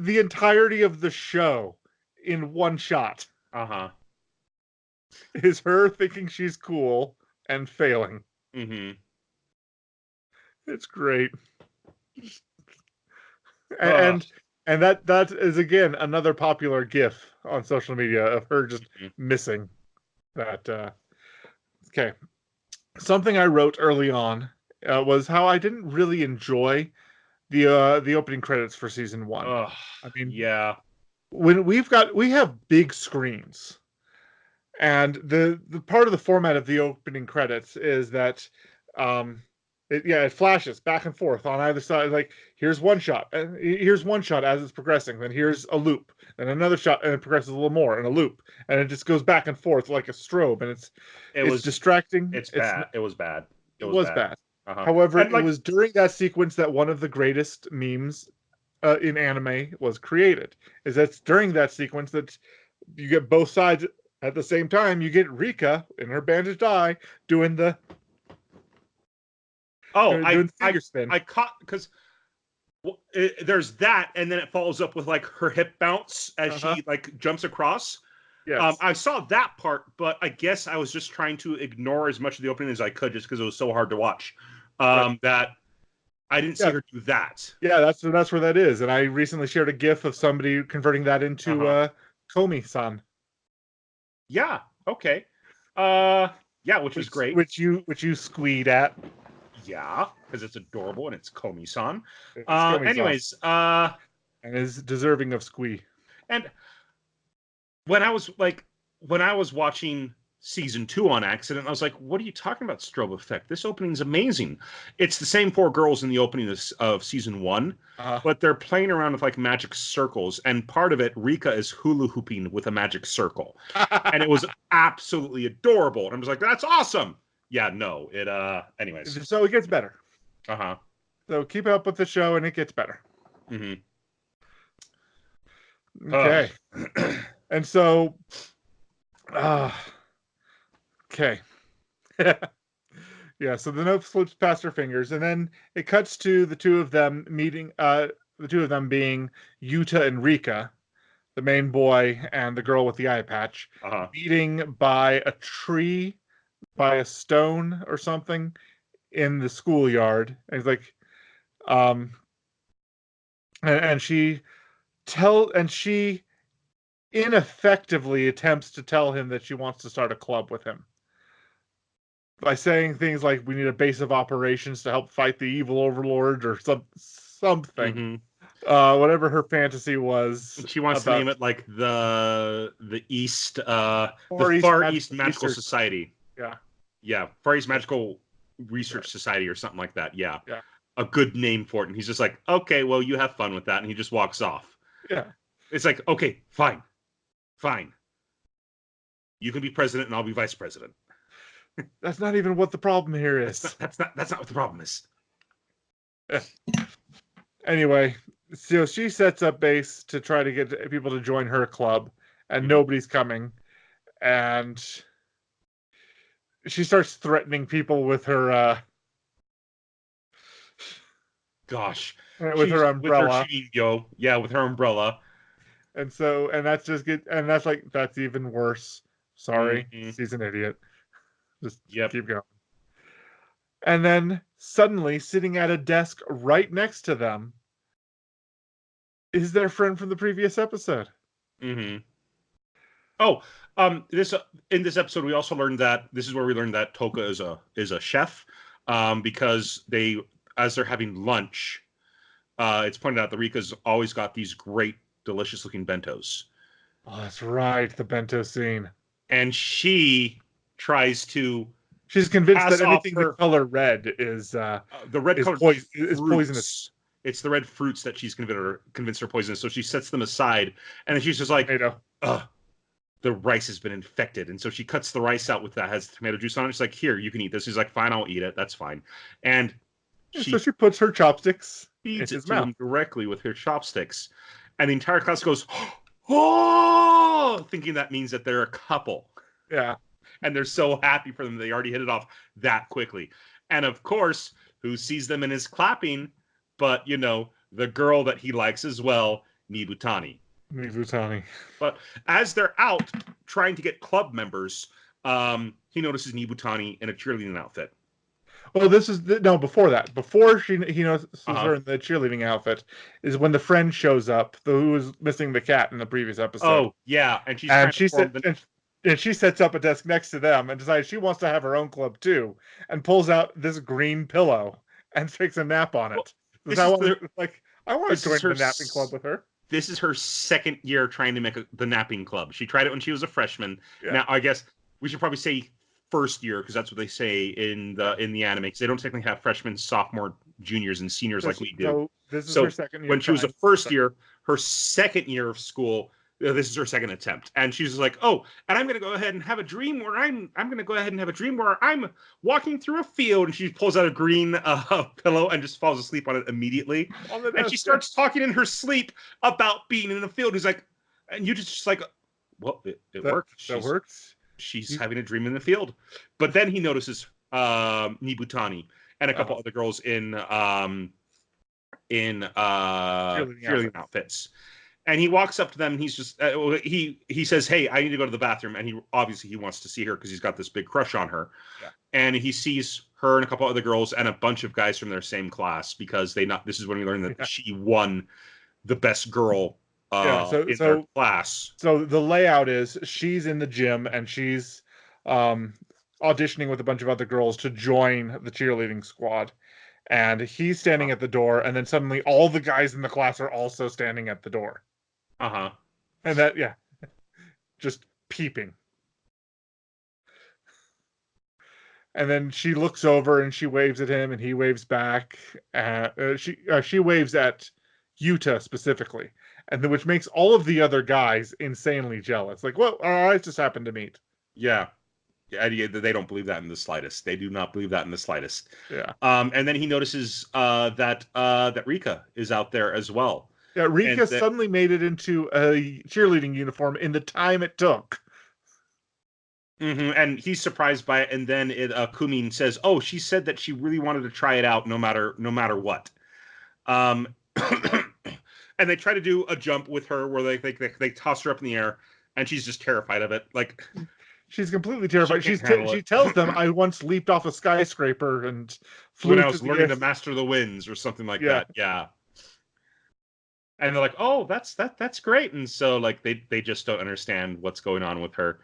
the entirety of the show in one shot. Uh-huh. Is her thinking she's cool and failing. Mm-hmm. It's great. And that is again another popular GIF on social media of her just missing that. Okay. Something I wrote early on was how I didn't really enjoy the opening credits for season 1. I mean, yeah, when we have big screens, and the part of the format of the opening credits is that it flashes back and forth on either side. Like, here's one shot, and here's one shot as it's progressing. Then here's a loop, and another shot, and it progresses a little more, and a loop, and it just goes back and forth like a strobe, and it's distracting. It's bad. It was bad. It was bad. Uh-huh. However, it was during that sequence that one of the greatest memes in anime was created. Is that during that sequence that you get both sides at the same time. You get Rika in her bandaged eye doing the finger spin. I caught because there's that, and then it follows up with like her hip bounce as she like jumps across. Yes. I saw that part, but I guess I was just trying to ignore as much of the opening as I could, just because it was so hard to watch. That I didn't see her do that. Yeah, that's where that is. And I recently shared a GIF of somebody converting that into Komi-san. Yeah. Okay. Yeah, which was great. Which you squeed at. Yeah, because it's adorable and it's Komi-san. Anyways, and is deserving of squee. And when I was watching season 2 on accident, I was like, what are you talking about, strobe effect? This opening's amazing. It's the same 4 girls in the opening of season 1, but they're playing around with like magic circles, and part of it, Rika is hula hooping with a magic circle. And it was absolutely adorable. And I was like, that's awesome. Yeah, no, anyways. So it gets better. So keep up with the show and it gets better. Mm-hmm. Okay. And so, okay. Yeah, so the note slips past her fingers, and then it cuts to the two of them meeting, the two of them being Yuta and Rika, the main boy and the girl with the eye patch, meeting by a tree, by a stone or something in the schoolyard. And he's like, and she ineffectively attempts to tell him that she wants to start a club with him by saying things like, we need a base of operations to help fight the evil overlord or something. Whatever her fantasy was. She wants to name it like the Far East Magical Society. Yeah, Far East Magical Research Society or something like that. Yeah. A good name for it. And he's just like, okay, well, you have fun with that. And he just walks off. Yeah. It's like, okay, fine. You can be president and I'll be vice president. That's not even what the problem here is. That's not what the problem is. Anyway, so she sets up base to try to get people to join her club, and nobody's coming. And she starts threatening people with her with her umbrella. With her Chunibyo. Yeah, with her umbrella. And so, and that's just good. And that's like, that's even worse. Sorry, she's an idiot. Just keep going. And then suddenly, sitting at a desk right next to them, is their friend from the previous episode. Oh, in this episode, we also learned that this is where we learned that Toka is a chef, because as they're having lunch, it's pointed out that Rika's always got these great, delicious-looking bentos. Oh, that's right, the bento scene. And she tries to She's convinced pass that off anything the her color red is the red colored is poisonous. It's the red fruits that she's convinced are poisonous. So she sets them aside, and then she's just like, "Ugh, the rice has been infected." And so she cuts the rice out with that has tomato juice on it. She's like, "Here, you can eat this." He's like, "Fine, I'll eat it. That's fine." And so she puts her chopsticks feeds in it his to mouth him directly with her chopsticks, and the entire class goes, "Oh!" thinking that means that they're a couple. Yeah. And they're so happy for them. They already hit it off that quickly. And of course, who sees them and is clapping? But, the girl that he likes as well, Nibutani. But as they're out trying to get club members, he notices Nibutani in a cheerleading outfit. Well, before that. Before he notices her in the cheerleading outfit is when the friend shows up, who was missing the cat in the previous episode. Oh, yeah. And she sets up a desk next to them and decides she wants to have her own club too, and pulls out this green pillow and takes a nap on it. I want to join the napping club with her. This is her second year trying to make the napping club. She tried it when she was a freshman. Yeah. Now, I guess we should probably say first year, because that's what they say in the anime. Because they don't technically have freshmen, sophomore, juniors, and seniors like we do. So this is her second year. When she was a first year, her second year of school, this is her second attempt, and she's like, "Oh, and I'm going to go ahead and have a dream where I'm going to go ahead and have a dream where I'm walking through a field," and she pulls out a green pillow and just falls asleep on it immediately. And she starts talking in her sleep about being in the field. He's like, and you just like, well, it worked. That works. She's having a dream in the field, but then he notices Nibutani and a couple other girls in cheerleading outfits. And he walks up to them, and he's just he says, "Hey, I need to go to the bathroom." And he wants to see her because he's got this big crush on her. Yeah. And he sees her and a couple other girls and a bunch of guys from their same class, because this is when we learn that she won the best girl in their class. So the layout is she's in the gym and she's auditioning with a bunch of other girls to join the cheerleading squad. And he's standing at the door, and then suddenly all the guys in the class are also standing at the door. And that, just peeping. And then she looks over and she waves at him, and he waves back. She waves at Yuta specifically, and which makes all of the other guys insanely jealous. Like, well, our eyes just happened to meet. Yeah. They don't believe that in the slightest. They do not believe that in the slightest. Yeah. And then he notices that Rika is out there as well. Yeah, Rika suddenly made it into a cheerleading uniform in the time it took. Mm-hmm. And he's surprised by it. And then Kumin says, "Oh, she said that she really wanted to try it out, no matter what." And they try to do a jump with her where they toss her up in the air, and she's just terrified of it. Like, she's completely terrified. She tells them, "I once leaped off a skyscraper and flew when I was learning to master the winds," or something like that. Yeah. And they're like, "Oh, that's great." And so like they just don't understand what's going on with her.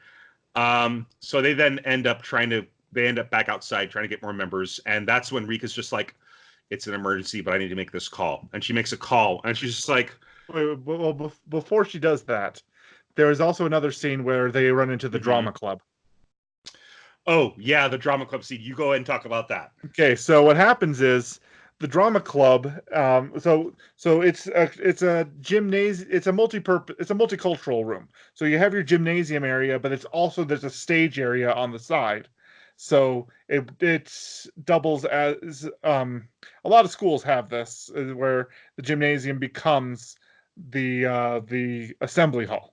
So they then end up back outside trying to get more members, and that's when Rika's just like, "It's an emergency, but I need to make this call." And she makes a call, and she's just like, well, before she does that, there is also another scene where they run into the drama club. Oh, yeah, the drama club scene. You go ahead and talk about that. Okay, so what happens is the drama club. So it's a gymnasium. It's a multicultural room. So you have your gymnasium area, but there's a stage area on the side. So it doubles as a lot of schools have this, where the gymnasium becomes the assembly hall.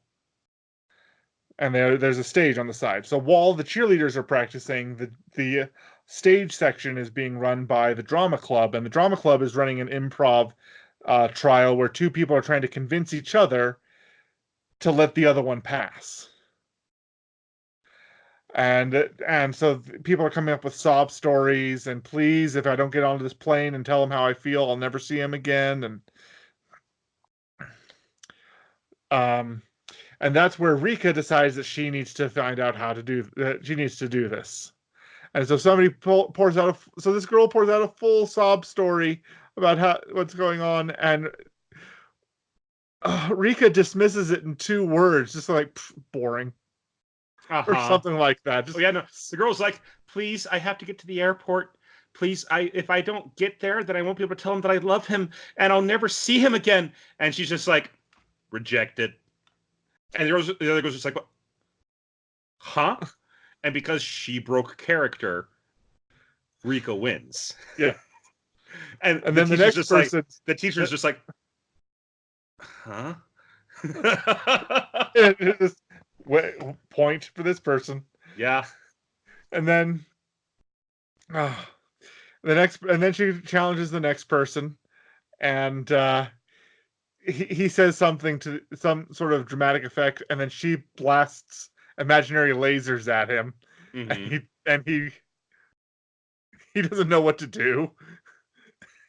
And there's a stage on the side. So while the cheerleaders are practicing, the stage section is being run by the drama club, and the drama club is running an improv trial where two people are trying to convince each other to let the other one pass. And so people are coming up with sob stories, and please, if I don't get onto this plane and tell him how I feel, I'll never see him again. And that's where Rika decides that she needs to find out how to do that. She needs to do this. And so somebody pours out so this girl pours out a full sob story about what's going on, and Rika dismisses it in 2 words, just like boring, or something like that. Just, no. The girl's like, "Please, I have to get to the airport. Please, if I don't get there, then I won't be able to tell him that I love him, and I'll never see him again." And she's just like, rejected. And the other girl's just like, what? Huh? And because she broke character, Rika wins. Yeah. and then the next person, like, the teacher's just like, huh? Point for this person. Yeah. And then and then she challenges the next person, and he says something to some sort of dramatic effect, and then she blasts imaginary lasers at him, and he doesn't know what to do,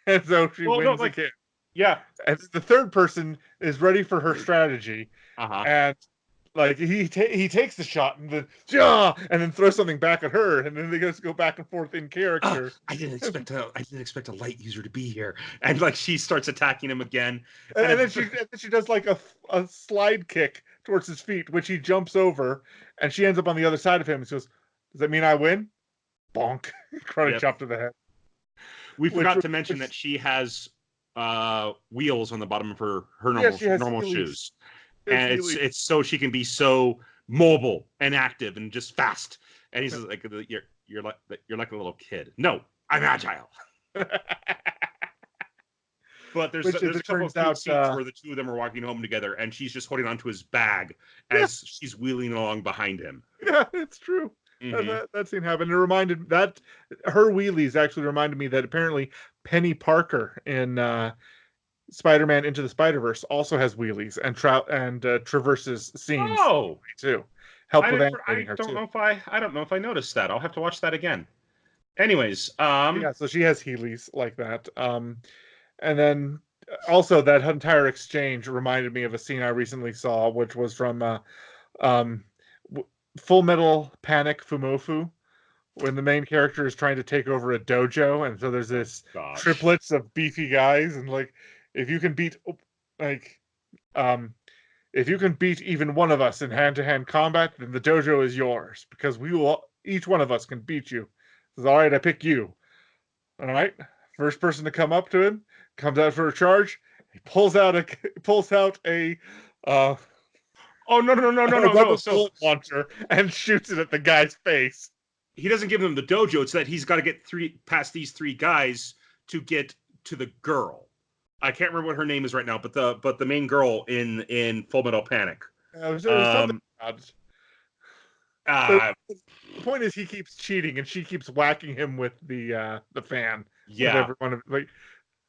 and so she wins again. Yeah. And the third person is ready for her strategy, and like he takes the shot and then throws something back at her, and then they just go back and forth in character. I didn't expect a light user to be here, and like she starts attacking him again, and then she does like a slide kick towards his feet, which he jumps over, and she ends up on the other side of him. And she goes, "Does that mean I win?" Bonk! Karate chop to the head. We forgot to mention that she has wheels on the bottom of her normal shoes. And it's so she can be so mobile and active and just fast. And he's like, you're like a little kid. No, I'm agile. But there's a couple of cute scenes where the two of them are walking home together, and she's just holding onto his bag as she's wheeling along behind him. Yeah, it's true. That scene happened. It reminded that her wheelies actually reminded me that apparently Penny Parker in Spider-Man Into the Spider-Verse also has wheelies and traverses scenes too. Help with animating her too. I don't know if I noticed that. I'll have to watch that again. Anyways, so she has heelys like that. And then also that entire exchange reminded me of a scene I recently saw, which was from Full Metal Panic Fumofu, when the main character is trying to take over a dojo, and so there's this triplets of beefy guys, and like, if you can beat even one of us in hand-to-hand combat, then the dojo is yours, because each one of us can beat you. Says, all right, I pick you. All right, first person to come up to him comes out for a charge. He pulls out a bullet launcher and shoots it at the guy's face. He doesn't give them the dojo. It's that he's got to get past these 3 guys to get to the girl. I can't remember what her name is right now, but the main girl in Full Metal Panic. The point is, he keeps cheating, and she keeps whacking him with the fan. Yeah.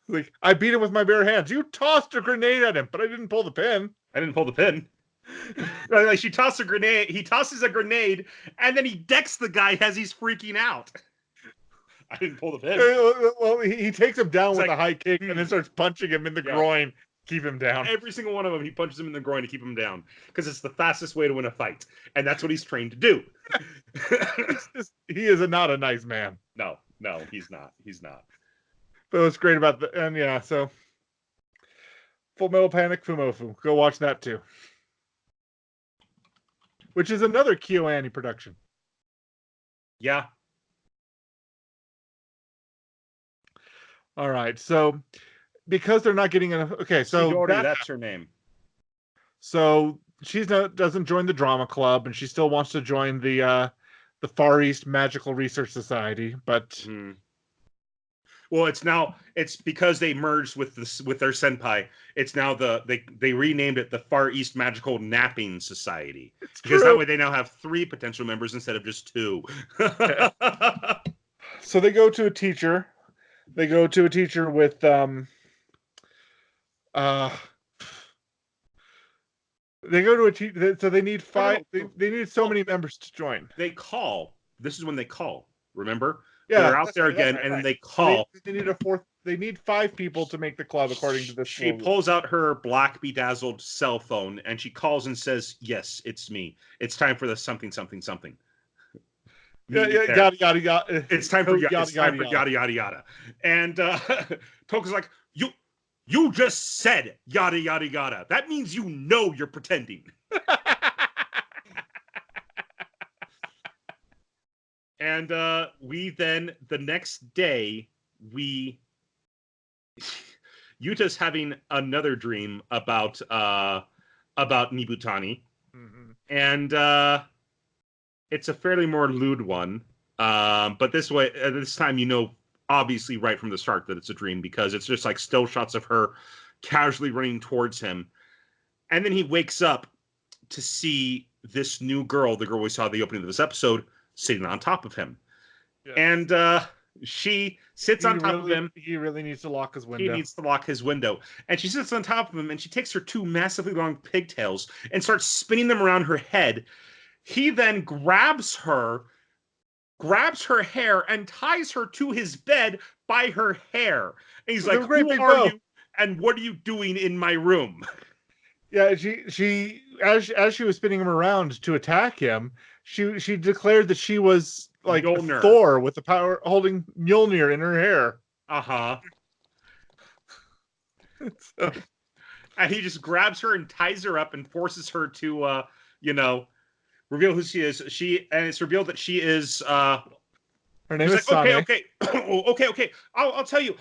Like, I beat him with my bare hands. You tossed a grenade at him, but I didn't pull the pin. Like, she tossed a grenade. He tosses a grenade, and then he decks the guy as he's freaking out. I didn't pull the pin. Well, he takes him down with a high kick, and then starts punching him in the groin, keep him down. Every single one of them, he punches him in the groin to keep him down, because it's the fastest way to win a fight, and that's what he's trained to do. He is not a nice man. No, he's not. But what's great about so Full Metal Panic Fumofu. Go watch that too. Which is another KyoAni production. Yeah. All right. So because they're not getting enough. Okay. So that's her name. So she doesn't join the drama club, and she still wants to join the Far East Magical Research Society, but. Well, it's because they merged with their senpai. It's now they renamed it the Far East Magical Napping Society, because that way they now have 3 potential members instead of just 2. So they go to a teacher. They go to a teacher with They go to a teacher. So they need 5. They need so many members to join. They call. This is when they call. Remember? Yeah, they're out there again, and then they call. They need a 4th. They need 5 people to make the club, according to this. She pulls out her black bedazzled cell phone, and she calls and says, "Yes, it's me. It's time for the something." Yada yada yada. It's time for yada yada yada. And Toka's like, you just said yada yada yada. That means you know you're pretending. And we then the next day Yuta's having another dream about Nibutani, and it's a fairly more lewd one. But this time, obviously right from the start that it's a dream because it's just like still shots of her casually running towards him, and then he wakes up to see this new girl, the girl we saw at the opening of this episode, sitting on top of him. Yes. And she sits on top of him. He really needs to lock his window. He needs to lock his window. And she sits on top of him, and she takes her two massively long pigtails and starts spinning them around her head. He then grabs her hair, and ties her to his bed by her hair. And he's like, "Who are you? And what are you doing in my room?" Yeah, she as she was spinning him around to attack him, she declared that she was like Mjolnir. Thor with the power holding Mjolnir in her hair. So. And he just grabs her and ties her up and forces her to reveal who she is. And it's revealed that she is her name is Sane. Okay. I'll tell you.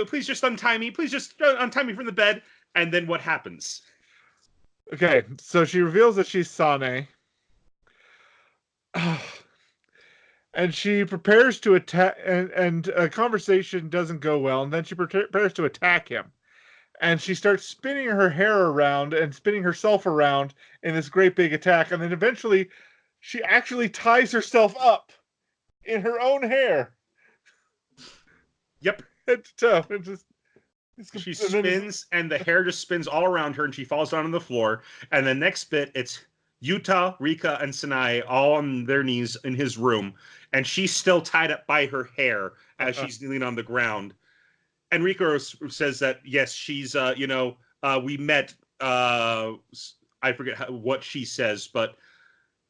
Please just untie me. Please just untie me from the bed. And then what happens? Okay, so she reveals that she's Sane. And she prepares to attack, and a conversation doesn't go well, and then she prepares to attack him. And she starts spinning her hair around and spinning herself around in this great big attack, and then eventually she actually ties herself up in her own hair. Yep. Head to toe. She spins, and the hair just spins all around her, and she falls down on the floor. And the next bit, it's Yuta, Rika, and Sanae all on their knees in his room, and she's still tied up by her hair as she's kneeling on the ground. And Rika says that, yes, she's, we met, I forget what she says, but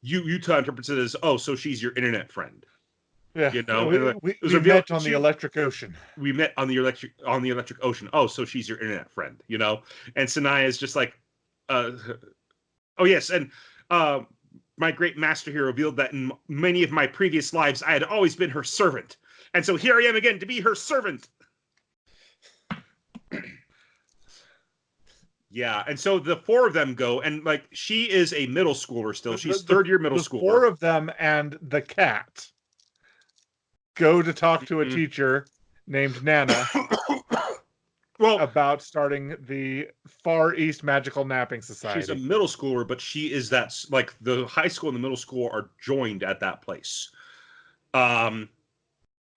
Yuta interprets it as, oh, so she's your internet friend. Yeah, we met on the electric ocean. We met on the electric ocean. Oh, so she's your internet friend, And Sanae is just like, oh yes, and my great master here revealed that in many of my previous lives, I had always been her servant, and so here I am again to be her servant. Yeah, and so the four of them go, and like she is a middle schooler still. She's third year middle schooler. Four of them and the cat go to talk to a teacher named Nana about starting the Far East Magical Napping Society. She's a middle schooler, but she is like the high school and the middle school are joined at that place.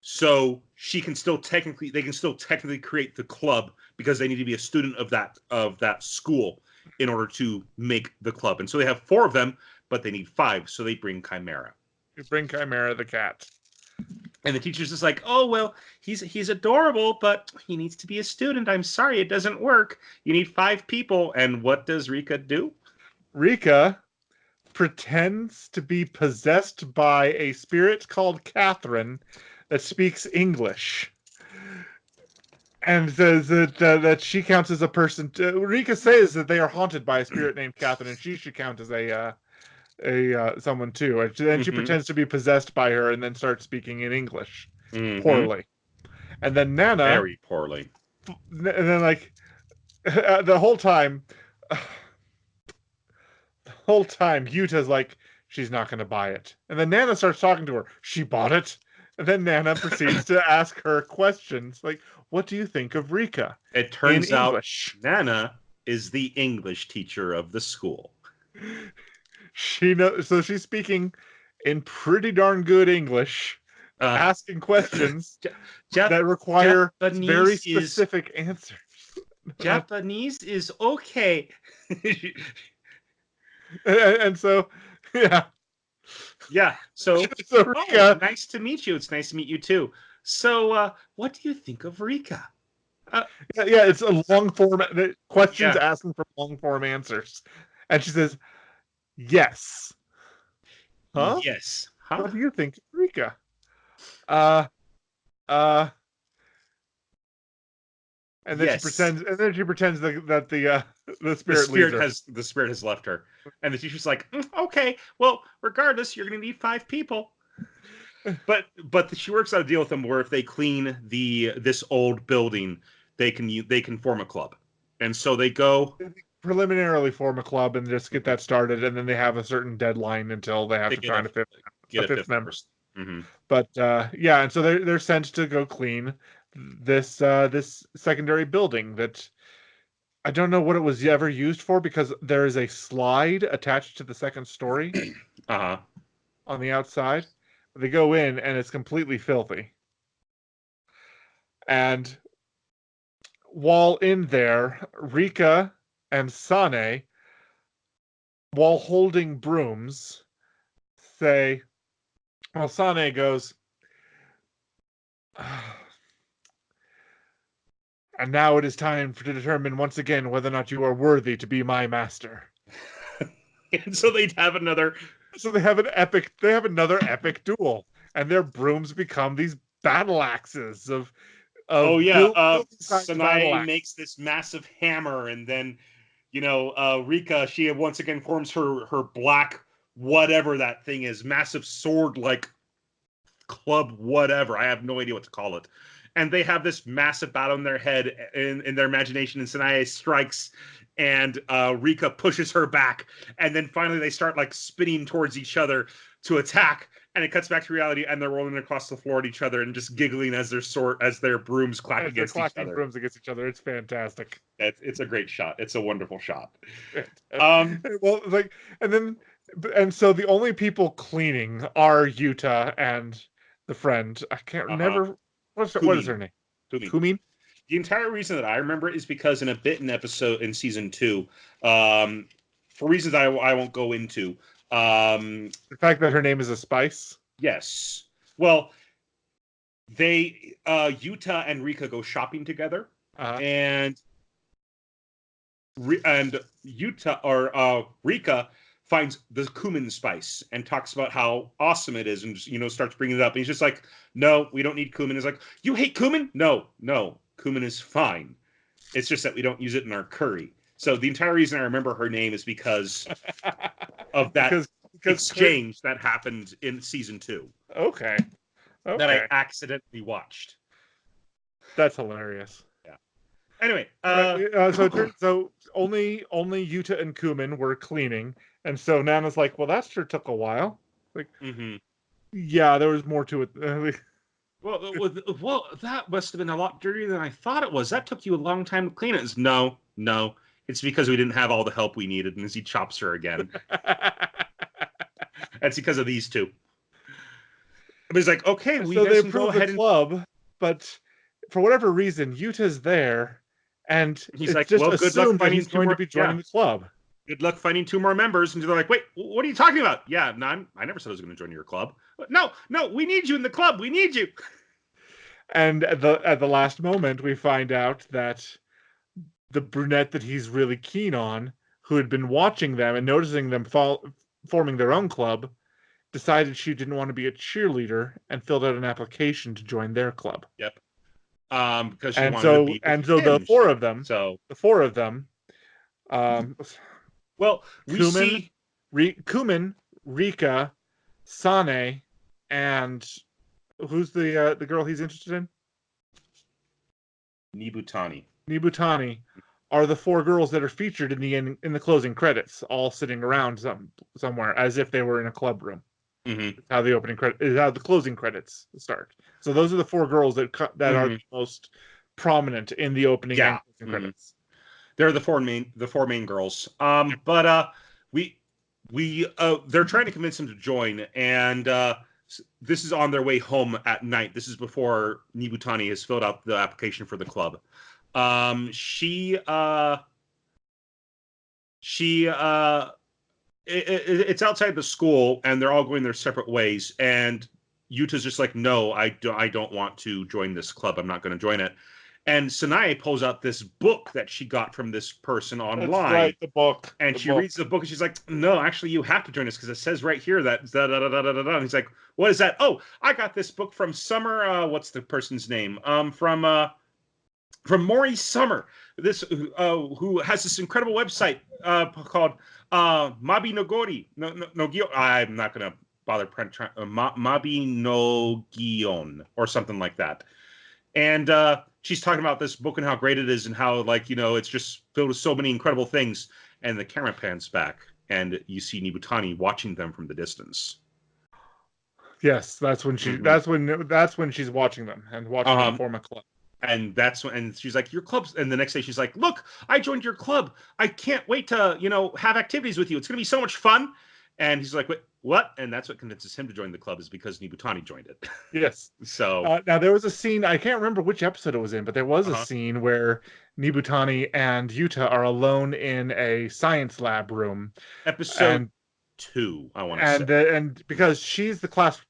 So they can still technically create the club because they need to be a student of that school in order to make the club. And so they have four of them, but they need five, so they bring Chimera. You bring Chimera the cat. And the teacher's just like, oh, well, he's adorable, but he needs to be a student. I'm sorry, it doesn't work. You need five people. And what does Rika do? Rika pretends to be possessed by a spirit called Catherine that speaks English. And says that she counts as a person. Rika says that they are haunted by a spirit named Catherine, and she should count as a someone too, and then she pretends to be possessed by her, and then starts speaking in English poorly, and then Nana very poorly, and then like the whole time Yuta's like, she's not going to buy it, and then Nana starts talking to her. She bought it, and then Nana proceeds to ask her questions like, "What do you think of Rika?" It turns out Nana is the English teacher of the school. She knows, so she's speaking in pretty darn good English, asking questions that require very specific answers. Japanese is okay. and so, yeah. So, Rika, nice to meet you. It's nice to meet you too. So, what do you think of Rika? It's a long form questions asking for long form answers, and she says, yes. Huh? Yes. Huh? What do you think, Rika? Uh, uh, and then yes. she pretends that the spirit leaves her. The spirit has left her, and the teacher's like, okay, well, regardless, you're going to need 5 people. But she works out a deal with them where if they clean this old building, they can form a club, and so they go Preliminarily form a club and just get that started, and then they have a certain deadline until they have to find a fifth member. Mm-hmm. But yeah, and so they're sent to go clean this secondary building that I don't know what it was ever used for, because there is a slide attached to the second story Uh-huh. on the outside. They go in and it's completely filthy. And while in there, Rika and Sane, while holding brooms, say, well, Sane goes, and now it is time to determine once again whether or not you are worthy to be my master. And so they have another. So they have another epic duel, and their brooms become these battle axes of. Oh yeah, Sanae makes this massive hammer, and then, Rika, she once again forms her black whatever that thing is, massive sword like club whatever. I have no idea what to call it. And they have this massive battle in their head, in their imagination, and Sanae strikes, and Rika pushes her back, and then finally they start like spinning towards each other to attack, and it cuts back to reality, and they're rolling across the floor at each other and just giggling as their brooms clack against each other. Brooms against each other. It's fantastic. It's a great shot. It's a wonderful shot. Well, and so the only people cleaning are Yuta and the friend. I can't remember what is her name. Kumin. The entire reason that I remember it is because in a bit in episode in season 2, for reasons I won't go into. The fact that her name is a spice. Yes. Well, Yuta and Rika go shopping together, and Yuta or Rika finds the cumin spice and talks about how awesome it is, and starts bringing it up. And he's just like, "No, we don't need cumin." He's like, "You hate cumin? No, cumin is fine. It's just that we don't use it in our curry." So the entire reason I remember her name is because of that exchange that happened in season 2. Okay. That I accidentally watched. That's hilarious. Yeah. Anyway, so only Yuta and Kumin were cleaning, and so Nana's like, "Well, that sure took a while." Like, yeah, there was more to it. Well, that must have been a lot dirtier than I thought it was. That took you a long time to clean it. It's, no, it's because we didn't have all the help we needed. And as he chops her again, that's because of these two. But he's like, okay, we so they can go ahead the club, but for whatever reason, Yuta's there, and he's like, just well, good luck finding he's going to be joining the club. Good luck finding 2 more members. And they're like, wait, what are you talking about? Yeah, no, I never said I was going to join your club. No, we need you in the club. We need you. And at the last moment, we find out that the brunette that he's really keen on, who had been watching them and noticing them forming their own club, decided she didn't want to be a cheerleader and filled out an application to join their club. Yep. Because she wanted to be the four of them. Well, Kumin, Rika, Sane, and who's the girl he's interested in? Nibutani are the 4 girls that are featured in the closing credits, all sitting around somewhere as if they were in a club room. Mm-hmm. How the closing credits start. So those are the 4 girls that are the most prominent in the opening and closing credits. They're the four main girls. But they're trying to convince them to join, and this is on their way home at night. This is before Nibutani has filled out the application for the club. It's outside the school, and they're all going their separate ways. And Yuta's just like, no, I don't want to join this club. I'm not going to join it. And Sanae pulls out this book that she got from this person online. That's right, the book. And she reads the book and she's like, no, actually, you have to join us because it says right here that da-da-da-da-da-da. And he's like, what is that? Oh, I got this book from Summer. What's the person's name? From Maury Summer. This who has this incredible website called Mabi Nogori. No, I'm not going to bother trying Mabi no Gion or something like that. And she's talking about this book and how great it is and how, like, it's just filled with so many incredible things. And the camera pans back and you see Nibutani watching them from the distance. Yes, that's when that's when she's watching them and watching them form a club. And that's when, and she's like, your club's, and the next day she's like, look, I joined your club. I can't wait to, have activities with you. It's going to be so much fun. And he's like, what? And that's what convinces him to join the club, is because Nibutani joined it. Yes. So now there was a scene, I can't remember which episode it was in, but there was a scene where Nibutani and Yuta are alone in a science lab room. Episode 2, I want to say. And because she's the class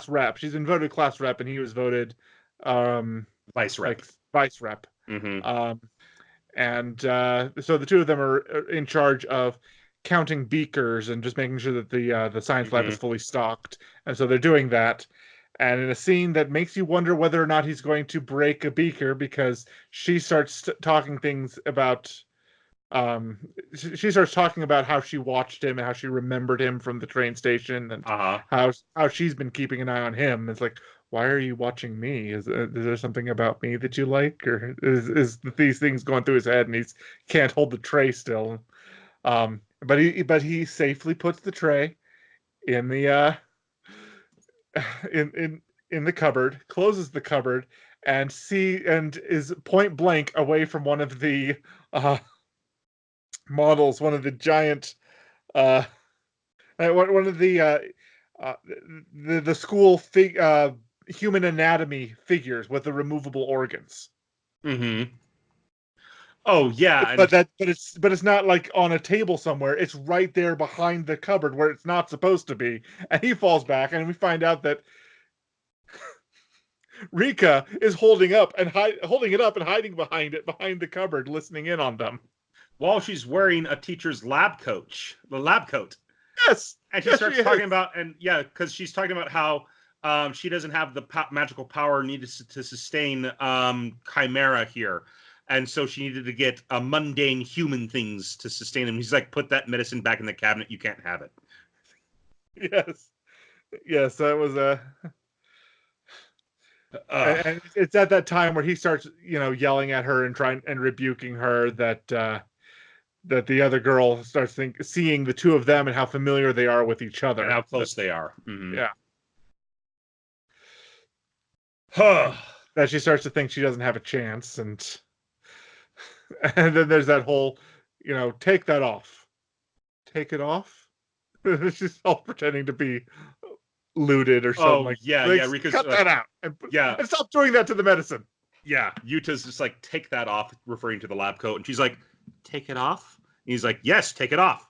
rep, she's been voted class rep, and he was voted vice rep. Vice rep. Mm-hmm. So the two of them are in charge of counting beakers and just making sure that the science lab is fully stocked. And so they're doing that. And in a scene that makes you wonder whether or not he's going to break a beaker, because she starts talking things about she starts talking about how she watched him and how she remembered him from the train station, and how she's been keeping an eye on him. It's like, why are you watching me? Is there something about me that you like, or is these things going through his head and he can't hold the tray still? But he safely puts the tray in the in the cupboard, closes the cupboard, and is point blank away from one of the models, one of the giant one of the school human anatomy figures with the removable organs. Mm-hmm. Oh yeah, but it's not like on a table somewhere. It's right there behind the cupboard where it's not supposed to be. And he falls back, and we find out that Rika is holding it up and hiding behind the cupboard, listening in on them. While she's wearing a teacher's lab coat. Yes. And she starts talking about, because she's talking about how she doesn't have the magical power needed to sustain Chimera here. And so she needed to get mundane human things to sustain him. He's like, put that medicine back in the cabinet. You can't have it. Yes, that was and it's at that time where he starts, yelling at her and rebuking her that the other girl starts seeing the two of them and how familiar they are with each other. And how close they are. Mm-hmm. Yeah. That she starts to think she doesn't have a chance, and then there's that whole, take that off. Take it off? She's all pretending to be looted or something. Rika's cut that out. And stop doing that to the medicine. Yeah, Yuta's just like, take that off, referring to the lab coat. And she's like, take it off? And he's like, yes, take it off.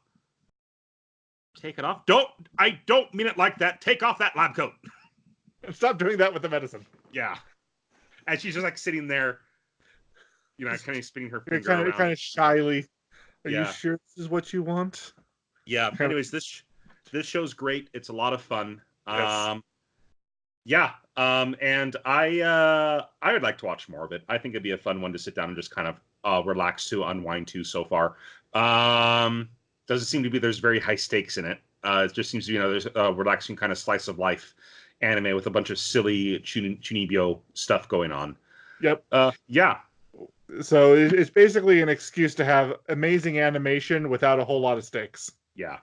Take it off? I don't mean it like that. Take off that lab coat. And stop doing that with the medicine. Yeah. And she's just like sitting there, kind of spinning her finger around. Kind of shyly. Are you sure this is what you want? Yeah. Anyways, this show's great. It's a lot of fun. Yes. And I would like to watch more of it. I think it'd be a fun one to sit down and just kind of relax to, unwind to so far. Doesn't seem to be there's very high stakes in it. It just seems to be, there's a relaxing kind of slice of life anime with a bunch of silly Chunibyo stuff going on. Yep. Yeah. So it's basically an excuse to have amazing animation without a whole lot of stakes. Yeah.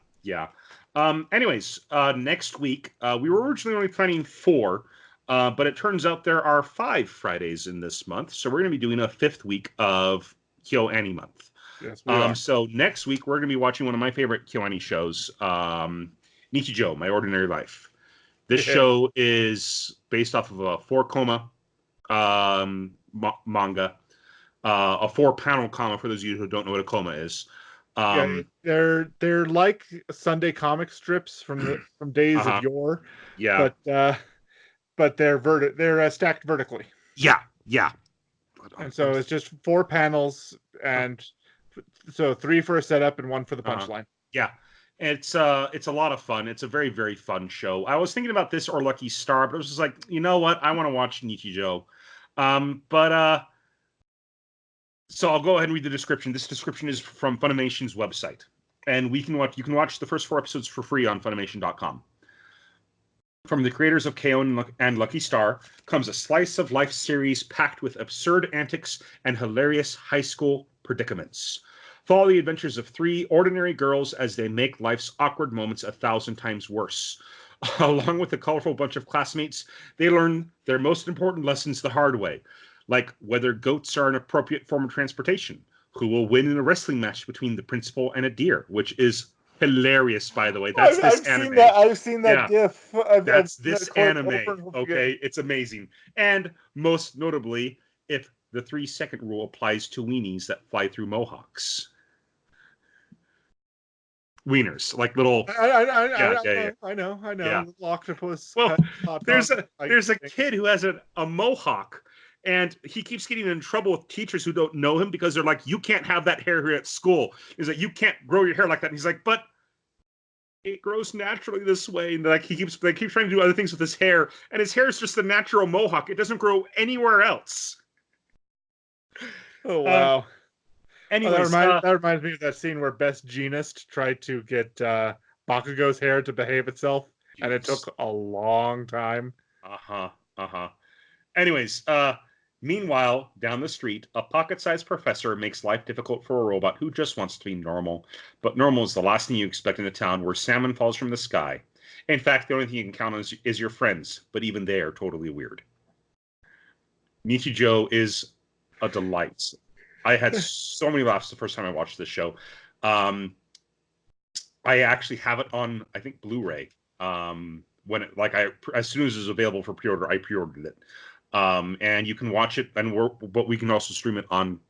Anyways, next week, we were originally only planning 4, but it turns out there are 5 Fridays in this month. So we're going to be doing a 5th week of KyoAni month. Yes, we are. So next week, we're going to be watching one of my favorite KyoAni shows, Nichijou, My Ordinary Life. This show is based off of a 4-koma manga, a 4-panel comic for those of you who don't know what a koma is. They're like Sunday comic strips from days of yore. Yeah. But they're stacked vertically. Yeah. And so it's just 4 panels, and so 3 for a setup and 1 for the punchline. Yeah. It's a lot of fun. It's a very, very fun show. I was thinking about this or Lucky Star, but I was just like, you know what? I want to watch Nichijou. So I'll go ahead and read the description. This description is from Funimation's website. And you can watch the first 4 episodes for free on Funimation.com. From the creators of KO and Lucky Star comes a slice of life series packed with absurd antics and hilarious high school predicaments. Follow the adventures of 3 ordinary girls as they make life's awkward moments 1,000 times worse. Along with a colorful bunch of classmates, they learn their most important lessons the hard way, like whether goats are an appropriate form of transportation, who will win in a wrestling match between the principal and a deer, which is hilarious, by the way. That's this anime. I've seen that GIF. That's this anime. Okay, it's amazing. And most notably, if the 3-second rule applies to weenies that fly through mohawks. Wieners, like little. I know. Yeah. Little octopus. Well, there's a kid who has a mohawk, and he keeps getting in trouble with teachers who don't know him because they're like, "You can't have that hair here at school." He's like, "You can't grow your hair like that." And he's like, "But it grows naturally this way." And they keep trying to do other things with his hair, and his hair is just a natural mohawk. It doesn't grow anywhere else. Oh wow. Anyways, that reminds me of that scene where Best Jeanist tried to get Bakugo's hair to behave itself, and it took a long time. Anyways, meanwhile, down the street, a pocket-sized professor makes life difficult for a robot who just wants to be normal. But normal is the last thing you expect in a town where salmon falls from the sky. In fact, the only thing you can count on is your friends, but even they are totally weird. Nichijou is a delight. I had so many laughs the first time I watched this show. I actually have it on, I think, Blu-ray. When as soon as it was available for pre-order, I pre-ordered it. And you can watch it, but we can also stream it on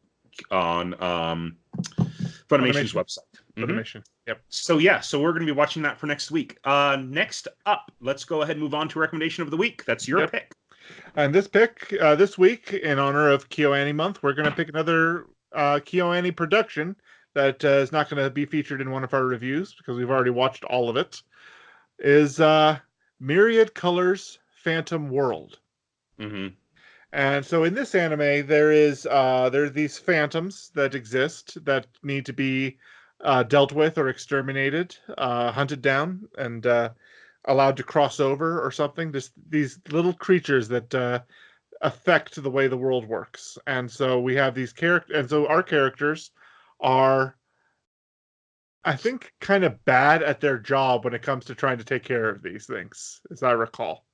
Funimation's website. Funimation. Yep. So we're going to be watching that for next week. Next up, let's go ahead and move on to recommendation of the week. That's your pick. And this week, in honor of KyoAni Month, we're going to pick another KyoAni production that is not going to be featured in one of our reviews because we've already watched all of it. Is Myriad Colors Phantom World. Mm-hmm. And so in this anime, there are these phantoms that exist that need to be dealt with or exterminated, hunted down, and allowed to cross over or something. Just these little creatures that affect the way the world works. And so we have these characters, and so our characters are, I think, kind of bad at their job when it comes to trying to take care of these things, as I recall.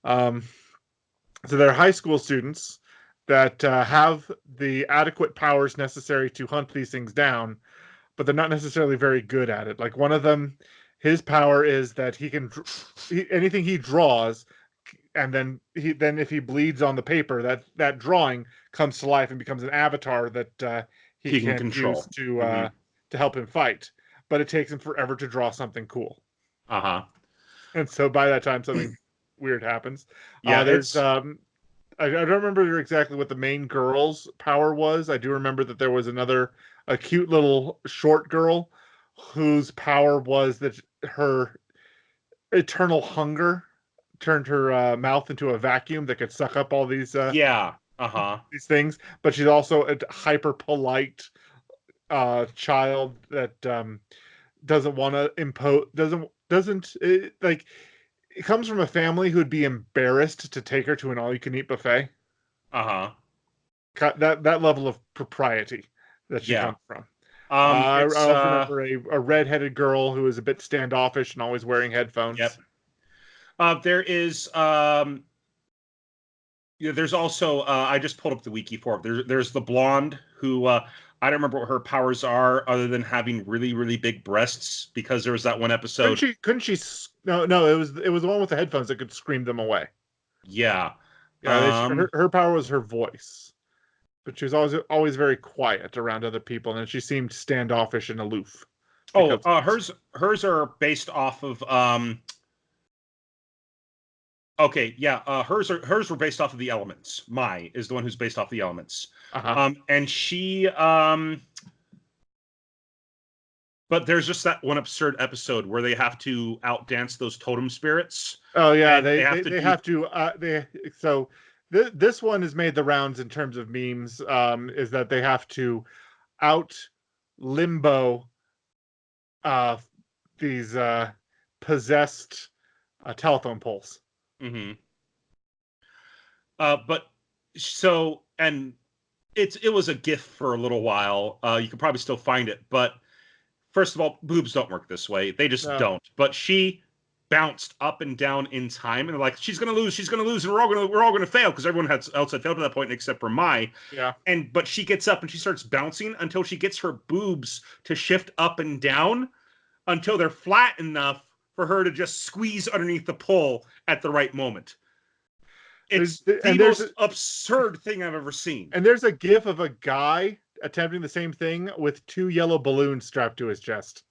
So they're high school students that have the adequate powers necessary to hunt these things down, but they're not necessarily very good at it. Like one of them, his power is that he can anything he draws, and then if he bleeds on the paper, that drawing comes to life and becomes an avatar that he can control use to help him fight. But it takes him forever to draw something cool. And so by that time, something weird happens. Yeah, there's I don't remember exactly what the main girl's power was. I do remember that there was a cute little short girl whose power was that her eternal hunger turned her mouth into a vacuum that could suck up all these these things. But she's also a hyper polite child that doesn't want to impose, it comes from a family who'd be embarrassed to take her to an all-you-can-eat buffet. That level of propriety that she comes from. I also remember a red-headed girl who was a bit standoffish and always wearing headphones. Yep. There's also I just pulled up the wiki for it. There's the blonde who I don't remember what her powers are other than having really, really big breasts, because there was that one episode. Couldn't she? No, it was the one with the headphones that could scream them away. Yeah. Her power was her voice, but she was always very quiet around other people, and she seemed standoffish and aloof. Hers are based off of Okay, yeah. Hers were based off of the elements. Mai is the one who's based off the elements. And she but there's just that one absurd episode where they have to outdance those totem spirits. Oh yeah, they have to. So this one has made the rounds in terms of memes. Is that they have to out limbo these possessed telephone poles. Mm-hmm. But so, and it was a GIF for a little while. You can probably still find it, but first of all, boobs don't work this way. They just don't. But she bounced up and down in time, and they're like, she's gonna lose, and we're all gonna fail because everyone else had failed to that point except for Mai. Yeah. But she gets up and she starts bouncing until she gets her boobs to shift up and down until they're flat enough for her to just squeeze underneath the pole at the right moment. It's the most absurd thing I've ever seen. And there's a GIF of a guy attempting the same thing with 2 yellow balloons strapped to his chest,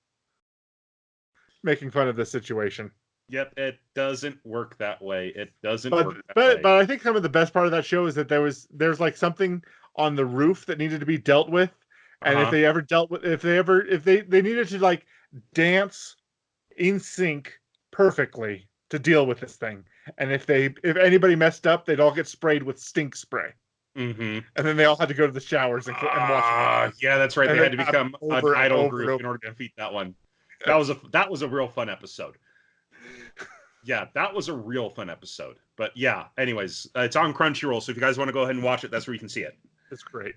making fun of the situation. Yep, it doesn't work that way. It doesn't work that way. But I think some of the best part of that show is that there's like something on the roof that needed to be dealt with, and if they needed to like dance in sync perfectly to deal with this thing, and if anybody messed up, they'd all get sprayed with stink spray. Mm-hmm. And then they all had to go to the showers and watch. Yeah, that's right. They had to become an idol group in order to defeat that one. That was a real fun episode. Yeah, that was a real fun episode. But yeah, anyways, it's on Crunchyroll, so if you guys want to go ahead and watch it, that's where you can see it. It's great.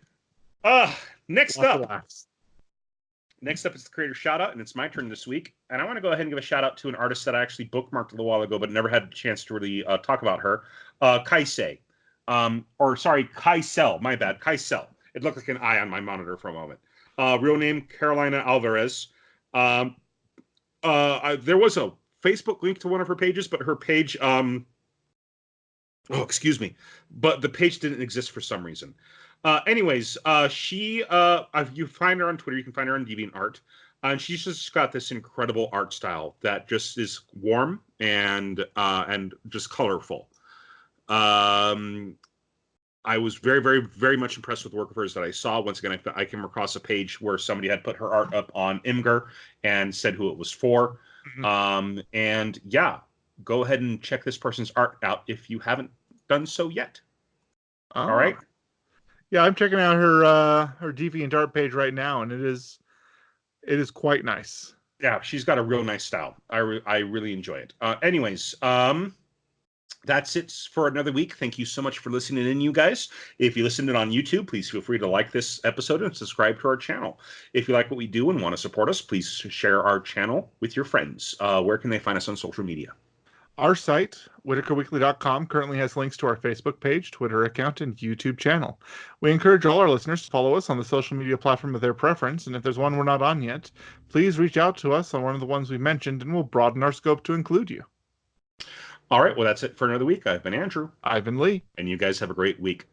Next up is the creator shout out, and it's my turn this week. And I want to go ahead and give a shout out to an artist that I actually bookmarked a little while ago, but never had a chance to really talk about her. Kaisei. Kaisel. My bad. Kaisel. It looked like an eye on my monitor for a moment. Real name, Carolina Alvarez. There was a Facebook link to one of her pages, but her page, but the page didn't exist for some reason. Anyways, she, you find her on Twitter, you can find her on DeviantArt, and she's just got this incredible art style that just is warm and just colorful. I was very, very, very much impressed with the work of hers that I saw. Once again, I came across a page where somebody had put her art up on Imgur and said who it was for. Mm-hmm. And yeah, go ahead and check this person's art out if you haven't done so yet. Oh. All right. Yeah, I'm checking out her DeviantArt page right now, and it is quite nice. Yeah, she's got a real nice style. I really enjoy it. Anyways, that's it for another week. Thank you so much for listening in, you guys. If you listened in on YouTube, please feel free to like this episode and subscribe to our channel. If you like what we do and want to support us, please share our channel with your friends. Where can they find us on social media? Our site, WhitakerWeekly.com, currently has links to our Facebook page, Twitter account, and YouTube channel. We encourage all our listeners to follow us on the social media platform of their preference, and if there's one we're not on yet, please reach out to us on one of the ones we mentioned, and we'll broaden our scope to include you. All right, well, that's it for another week. I've been Andrew. I've been Lee. And you guys have a great week.